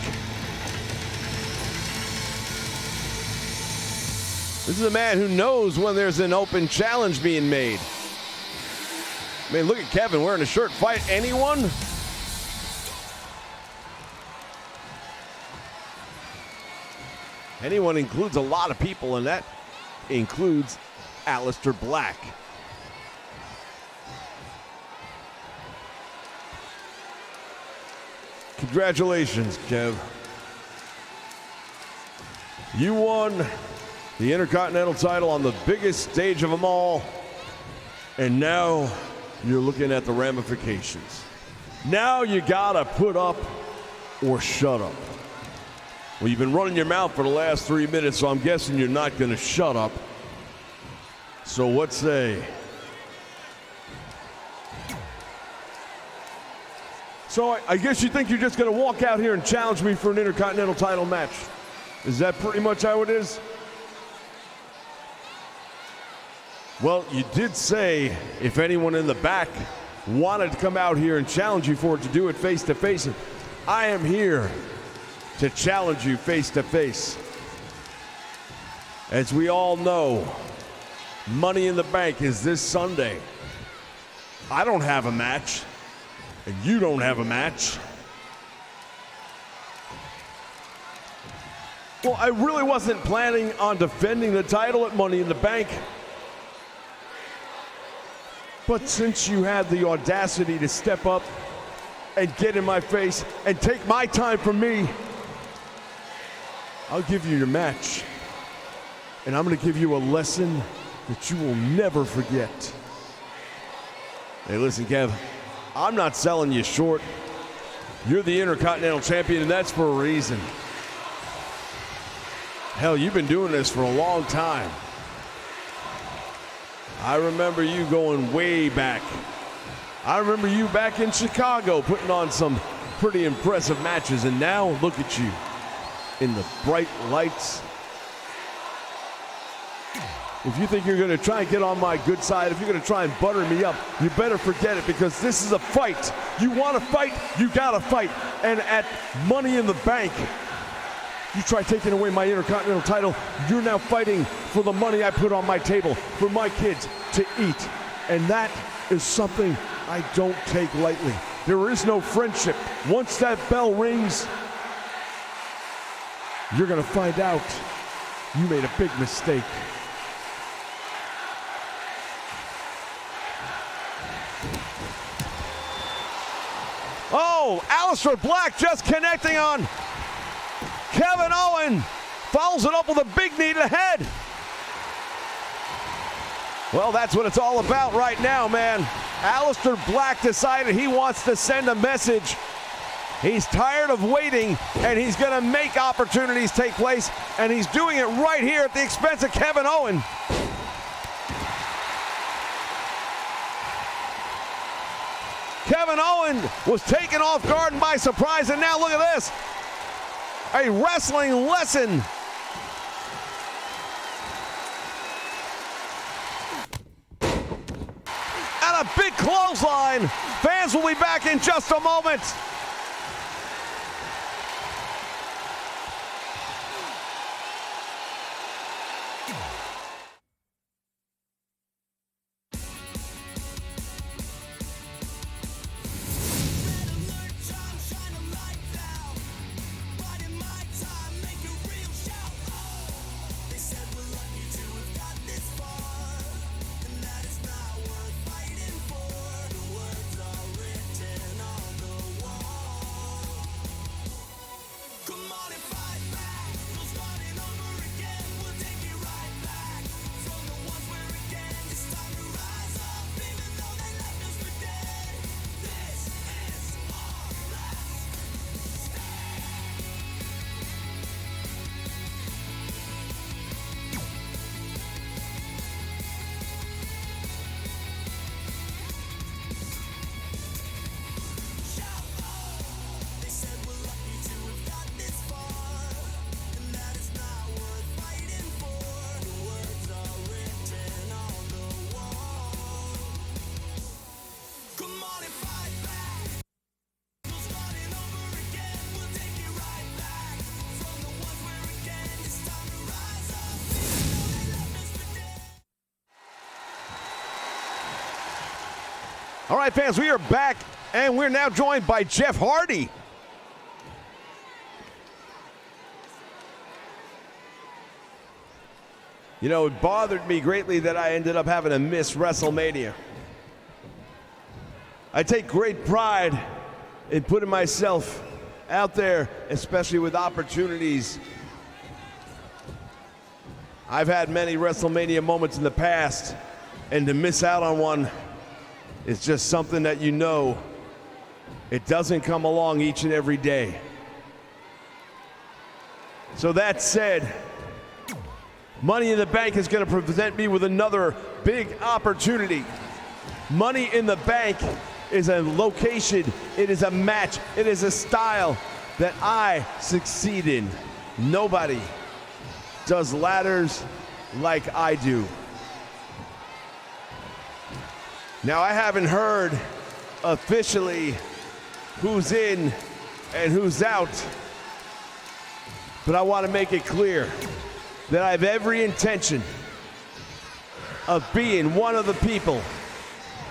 This is a man who knows when there's an open challenge being made. I mean, look at Kevin wearing a shirt. Fight anyone? Anyone includes a lot of people, and that includes Aleister Black. Congratulations, Kev. You won the Intercontinental title on the biggest stage of them all, and now you're looking at the ramifications. Now you gotta put up or shut up. Well, you've been running your mouth for the last 3 minutes, so I'm guessing you're not going to shut up. So what say? So I guess you think you're just going to walk out here and challenge me for an Intercontinental title match. Is that pretty much how it is? Well, you did say if anyone in the back wanted to come out here and challenge you for it, to do it face to face. I am here to challenge you face to face. As we all know, Money in the Bank is this Sunday. I don't have a match, and you don't have a match. Well, I really wasn't planning on defending the title at Money in the Bank. But since you had the audacity to step up and get in my face and take my time from me, I'll give you your match. And I'm going to give you a lesson that you will never forget. Hey, listen, Kev, I'm not selling you short. You're the Intercontinental Champion, and that's for a reason. Hell, you've been doing this for a long time. I remember you going way back. I remember you back in Chicago putting on some pretty impressive matches, and now look at you in the bright lights. If you think you're going to try and get on my good side, if you're going to try and butter me up, you better forget it, because this is a fight. You want to fight, you got to fight. And at Money in the Bank, you try taking away my Intercontinental title, you're now fighting for the money I put on my table for my kids to eat. And that is something I don't take lightly. There is no friendship. Once that bell rings, you're going to find out you made a big mistake. Oh, Aleister Black just connecting on Kevin Owens. Follows it up with a big knee to the head. Well, that's what it's all about right now, man. Aleister Black decided he wants to send a message. He's tired of waiting, and he's going to make opportunities take place, and he's doing it right here at the expense of Kevin Owens. Kevin Owens was taken off guard and by surprise, and now look at this. A wrestling lesson. And a big clothesline. Fans will be back in just a moment. All right, fans, we are back, and we're now joined by Jeff Hardy. You know, it bothered me greatly that I ended up having to miss WrestleMania. I take great pride in putting myself out there, especially with opportunities. I've had many WrestleMania moments in the past, and to miss out on one, it's just something that you know it doesn't come along each and every day. So that said, Money in the Bank is going to present me with another big opportunity. Money in the Bank is a location, it is a match, it is a style that I succeed in. Nobody does ladders like I do. Now, I haven't heard officially who's in and who's out, but I want to make it clear that I have every intention of being one of the people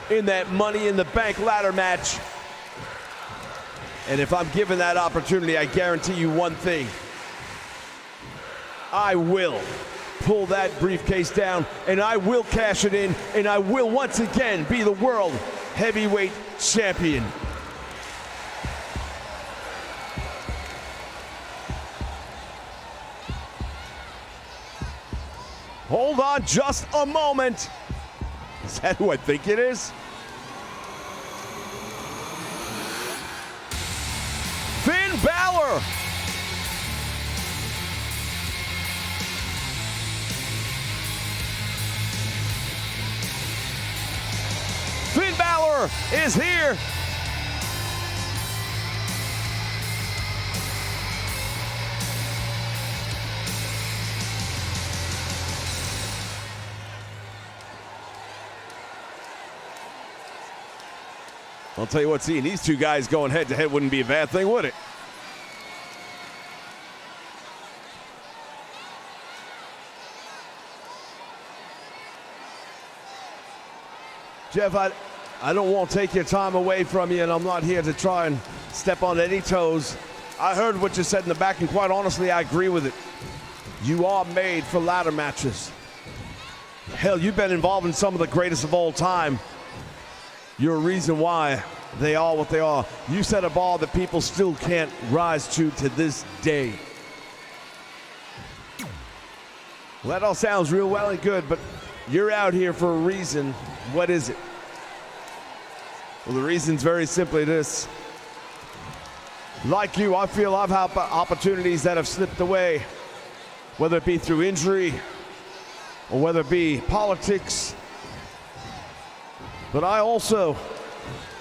in that Money in the Bank ladder match. And if I'm given that opportunity, I guarantee you one thing. I will pull that briefcase down, and I will cash it in, and I will once again be the World Heavyweight Champion. Hold on just a moment. Is that who I think it is? Finn Balor. Finn Balor is here. I'll tell you what, seeing these two guys going head to head wouldn't be a bad thing, would it? Jeff, I don't want to take your time away from you, and I'm not here to try and step on any toes. I heard what you said in the back, and quite honestly, I agree with it. You are made for ladder matches. Hell, you've been involved in some of the greatest of all time. You're a reason why They are what they are. You set a bar that people still can't rise to this day. Well, that all sounds real well and good, but you're out here for a reason. What is it? Well, the reason's very simply this. Like you, I feel I've had opportunities that have slipped away, whether it be through injury or whether it be politics. But I also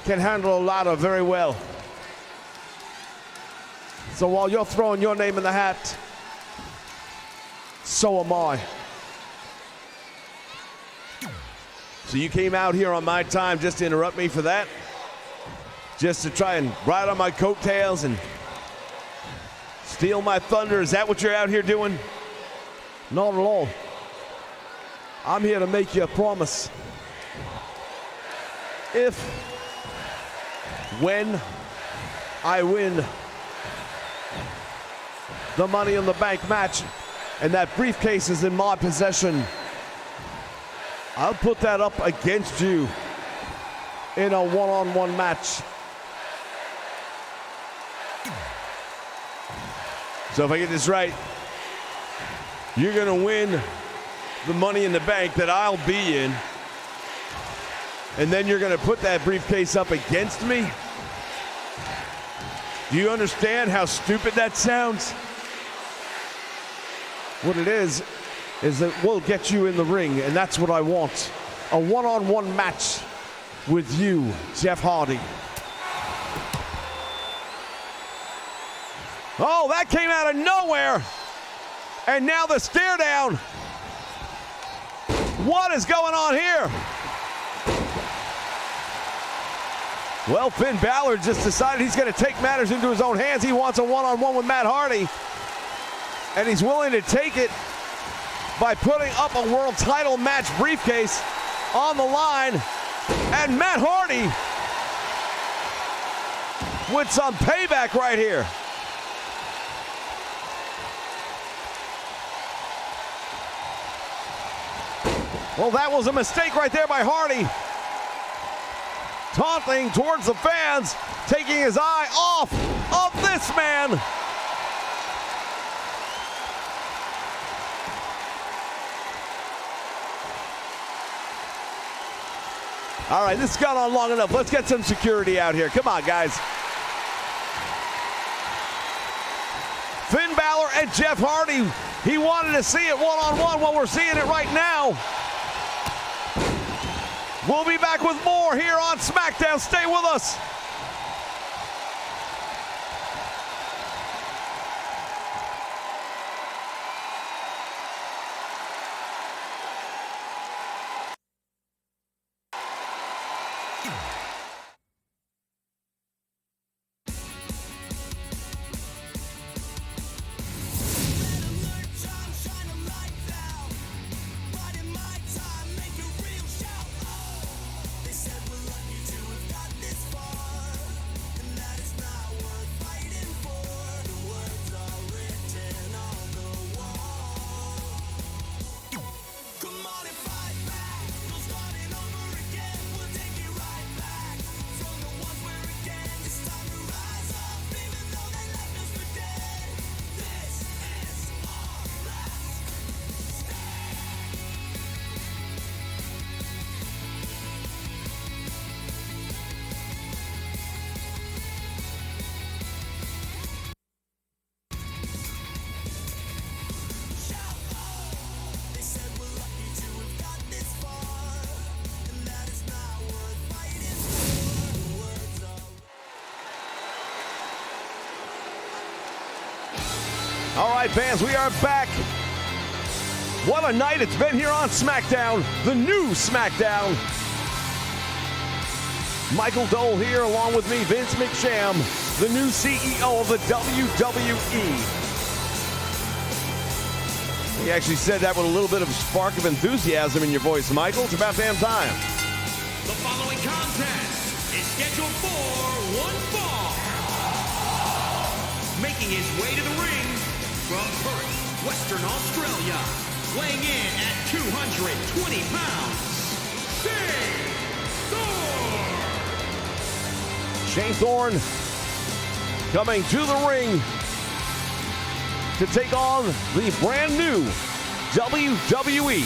can handle a ladder very well. So while you're throwing your name in the hat, so am I. So you came out here on my time just to interrupt me for that? Just to try and ride on my coattails and steal my thunder? Is that what you're out here doing? Not at all. I'm here to make you a promise. When I win the Money in the Bank match and that briefcase is in my possession, I'll put that up against you in a one-on-one match. So if I get this right, you're gonna win the Money in the Bank that I'll be in, and then you're gonna put that briefcase up against me? Do you understand how stupid that sounds? What it is that we'll get you in the ring, and that's what I want. A one-on-one match with you, Jeff Hardy. Oh, that came out of nowhere. And now the stare down. What is going on here? Well, Finn Balor just decided he's going to take matters into his own hands. He wants a one-on-one with Matt Hardy. And he's willing to take it by putting up a world title match briefcase on the line. And Matt Hardy with some payback right here. Well, that was a mistake right there by Hardy. Taunting towards the fans, taking his eye off of this man. All right, this has gone on long enough. Let's get some security out here. Come on, guys. Finn Balor and Jeff Hardy. He wanted to see it one-on-one. Well, we're seeing it right now. We'll be back with more here on Smackdown. Stay with us. All right, fans, we are back. What a night it's been here on Smackdown, the new Smackdown. Michael Dole here, along with me, Vince McMahon, the new CEO of the WWE. He actually said that with a little bit of a spark of enthusiasm in your voice, Michael. It's about damn time. The following contest is scheduled for one fall. Making his way to the ring from Perth, Western Australia, weighing in at 220 pounds, Thor. Shane Thorne coming to the ring to take on the brand new WWE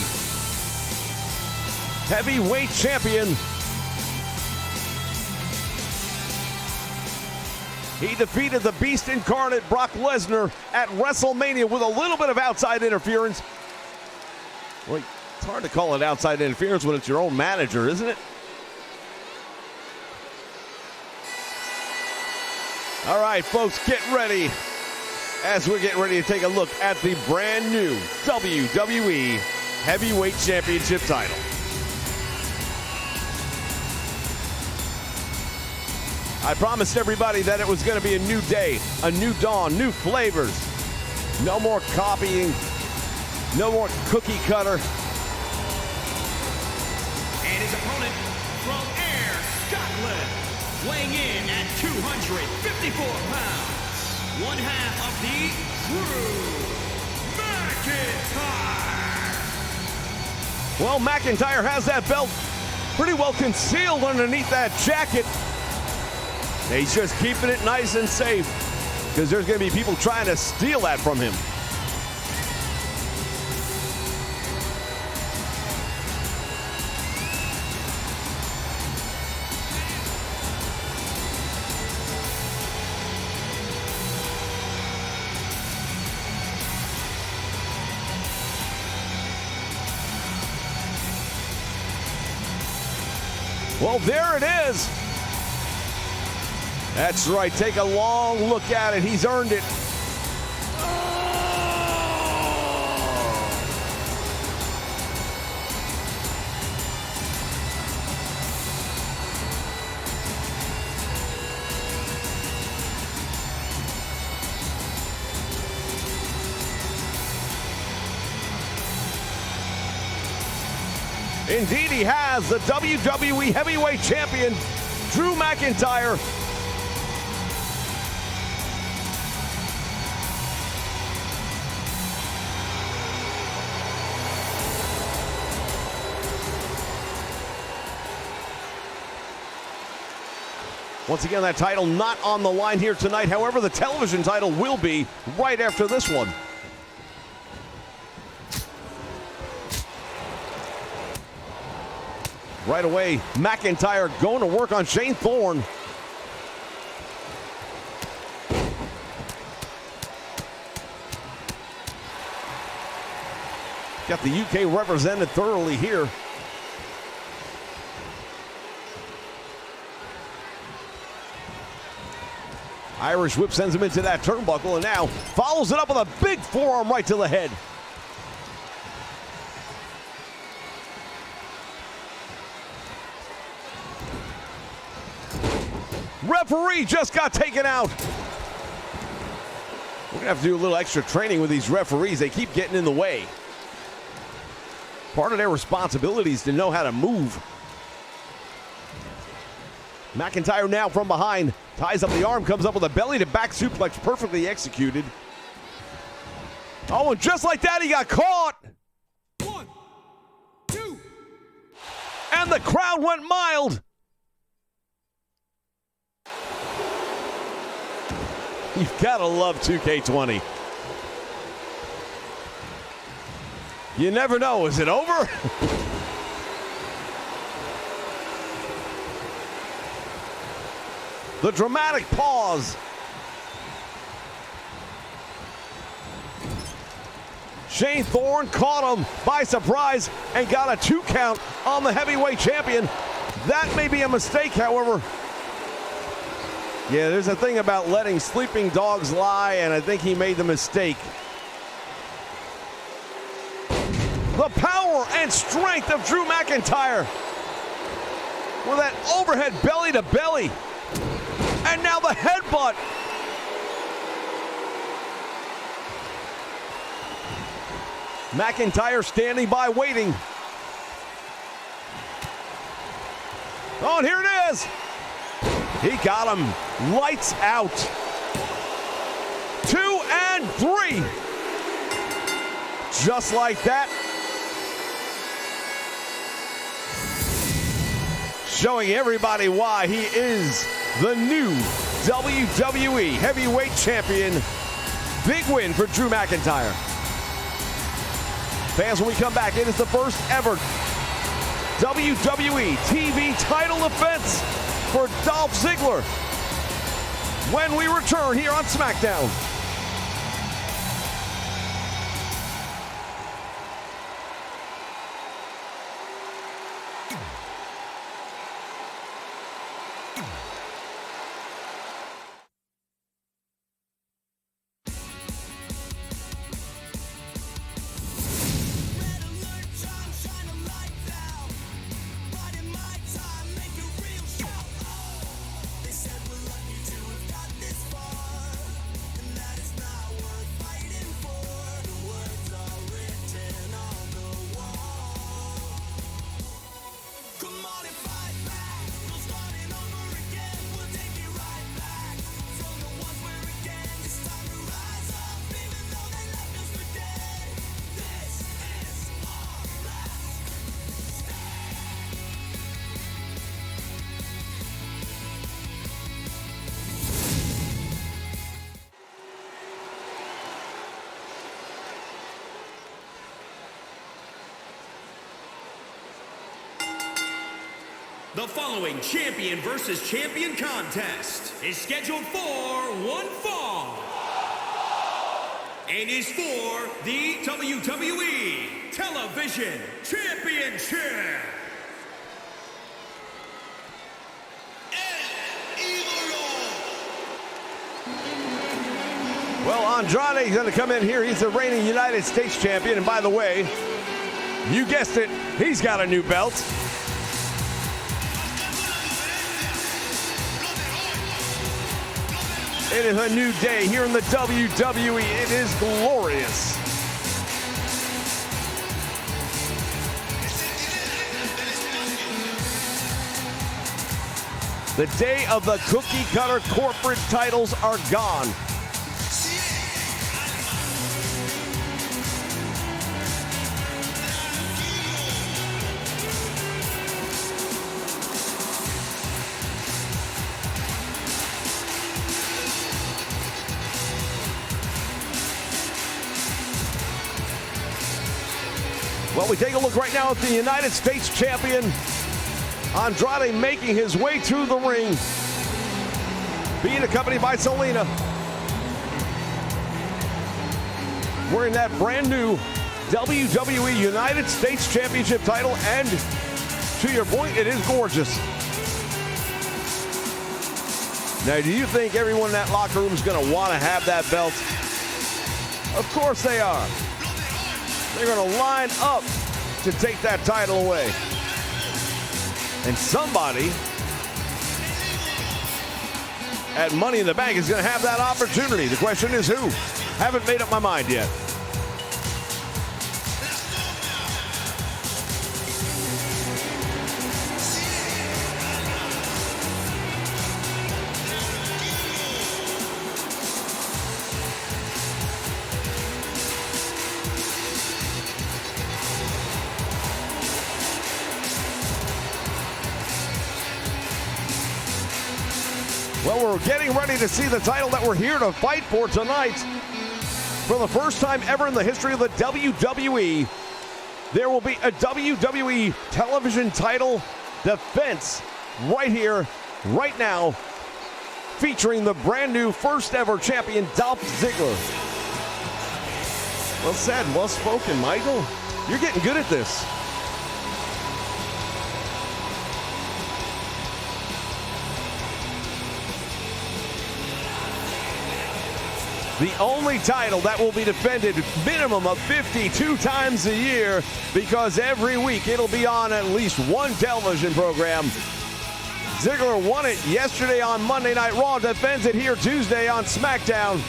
Heavyweight Champion. He defeated the Beast Incarnate Brock Lesnar at WrestleMania with a little bit of outside interference. Well, it's hard to call it outside interference when it's your own manager, isn't it? All right, folks, get ready as we're getting ready to take a look at the brand new WWE Heavyweight Championship title. I promised everybody that it was going to be a new day, a new dawn, new flavors. No more copying, no more cookie cutter. And his opponent from Ayr, Scotland, weighing in at 254 pounds, one half of the Drew McIntyre. Well, McIntyre has that belt pretty well concealed underneath that jacket. He's just keeping it nice and safe because there's going to be people trying to steal that from him. Well, there it is. That's right. Take a long look at it. He's earned it. Indeed, he has the WWE Heavyweight Champion, Drew McIntyre. Once again, that title not on the line here tonight. However, the television title will be right after this one. Right away, McIntyre going to work on Shane Thorne. Got the UK represented thoroughly here. Irish whip sends him into that turnbuckle and now follows it up with a big forearm right to the head. Referee just got taken out. We're gonna have to do a little extra training with these referees. They keep getting in the way. Part of their responsibility is to know how to move. McIntyre now from behind, ties up the arm, comes up with a belly to back suplex, perfectly executed. Oh, and just like that, he got caught. 1, 2. And the crowd went mild. You've got to love 2K20. You never know. Is it over? The dramatic pause. Shane Thorne caught him by surprise and got a 2 count on the heavyweight champion. That may be a mistake, however. Yeah, there's a thing about letting sleeping dogs lie, and I think he made the mistake. The power and strength of Drew McIntyre with that overhead belly to belly. And now the headbutt. McIntyre standing by waiting. Oh, and here it is. He got him lights out. 2 and 3. Just like that. Showing everybody why he is the new WWE Heavyweight Champion. Big win for Drew McIntyre. Fans, when we come back, it is the first ever WWE TV title defense for Dolph Ziggler when we return here on Smackdown. The following champion versus champion contest is scheduled for one fall and is for the WWE Television Championship. Well, Andrade's going to come in here. He's the reigning United States champion. And by the way, you guessed it, he's got a new belt. It is a new day here in the WWE. It is glorious. The day of the cookie cutter corporate titles are gone. Well, we take a look right now at the United States champion, Andrade, making his way to the ring, being accompanied by Selena, wearing that brand new WWE United States Championship title, and to your point, it is gorgeous. Now, do you think everyone in that locker room is going to want to have that belt? Of course they are. They're going to line up to take that title away. And somebody at Money in the Bank is going to have that opportunity. The question is who? Haven't made up my mind yet. Well, we're getting ready to see the title that we're here to fight for tonight. For the first time ever in the history of the WWE, there will be a WWE television title defense right here, right now, featuring the brand new first ever champion, Dolph Ziggler. Well said, well spoken, Michael. You're getting good at this. The only title that will be defended minimum of 52 times a year, because every week it'll be on at least one television program. Ziggler won it yesterday on Monday Night Raw, defends it here Tuesday on Smackdown.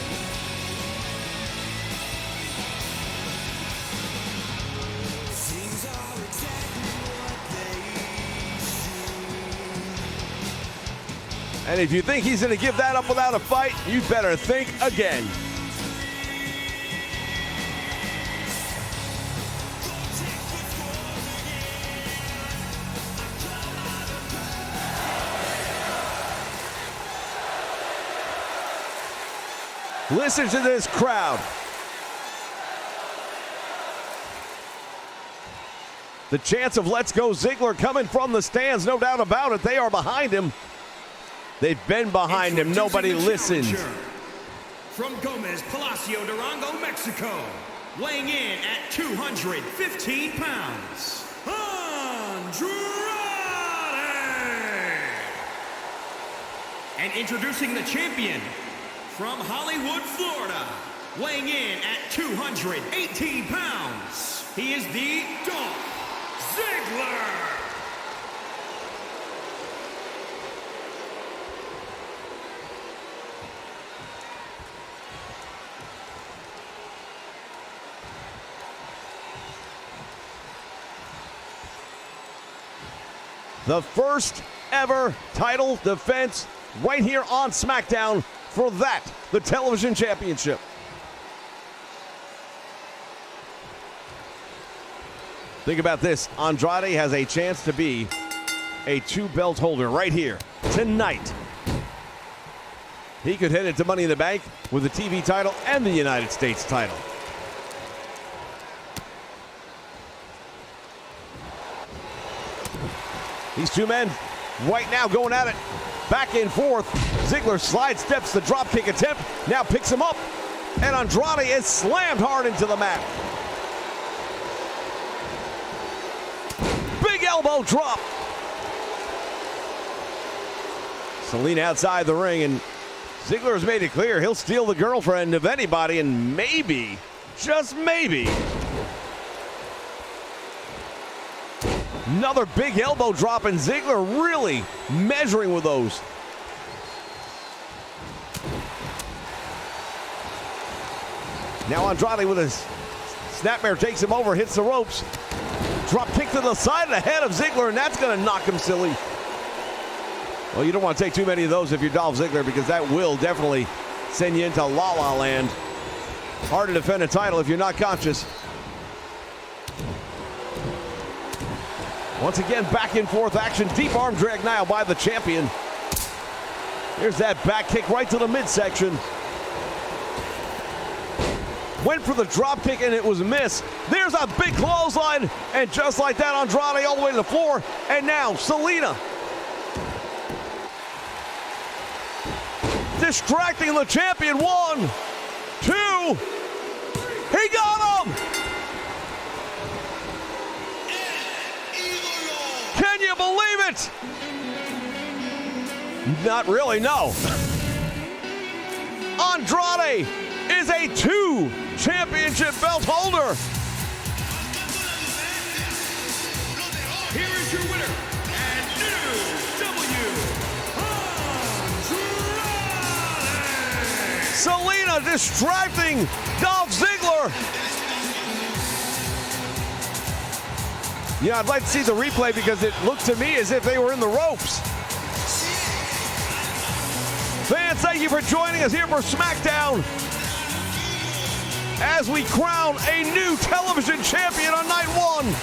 And if you think he's going to give that up without a fight, you better think again. Listen to this crowd. The chants of "Let's Go Ziggler" coming from the stands, no doubt about it. They are behind him. They've been behind him. Nobody listens. From Gomez, Palacio, Durango, Mexico, weighing in at 215 pounds, Andrade! And introducing the champion from Hollywood, Florida, weighing in at 218 pounds, he is the Dolph Ziggler! The first ever title defense right here on Smackdown for that, the television championship. Think about this. Andrade has a chance to be a 2-belt holder right here tonight. He could head into Money in the Bank with the TV title and the United States title. These two men right now going at it, back and forth. Ziggler slide steps the dropkick attempt, now picks him up, and Andrade is slammed hard into the mat. Big elbow drop. Selena outside the ring, and Ziggler has made it clear he'll steal the girlfriend of anybody, and maybe, just maybe, another big elbow drop, and Ziggler really measuring with those. Now Andrade with his snapmare takes him over, hits the ropes. Drop kick to the side of the head of Ziggler, and that's going to knock him silly. Well, you don't want to take too many of those if you're Dolph Ziggler, because that will definitely send you into La La Land. Hard to defend a title if you're not conscious. Once again, back and forth action. Deep arm drag now by the champion. Here's that back kick right to the midsection. Went for the drop kick and it was missed. There's a big clothesline, and just like that, Andrade all the way to the floor. And now Selena distracting the champion. 1, 2, he got him! Can you believe it? Not really, no. Andrade is a 2 championship belt holder. Here is your winner, and new Andrade! Selena distracting Dolph Ziggler. Yeah, I'd like to see the replay because it looked to me as if they were in the ropes. Fans, thank you for joining us here for Smackdown as we crown a new television champion on night 1.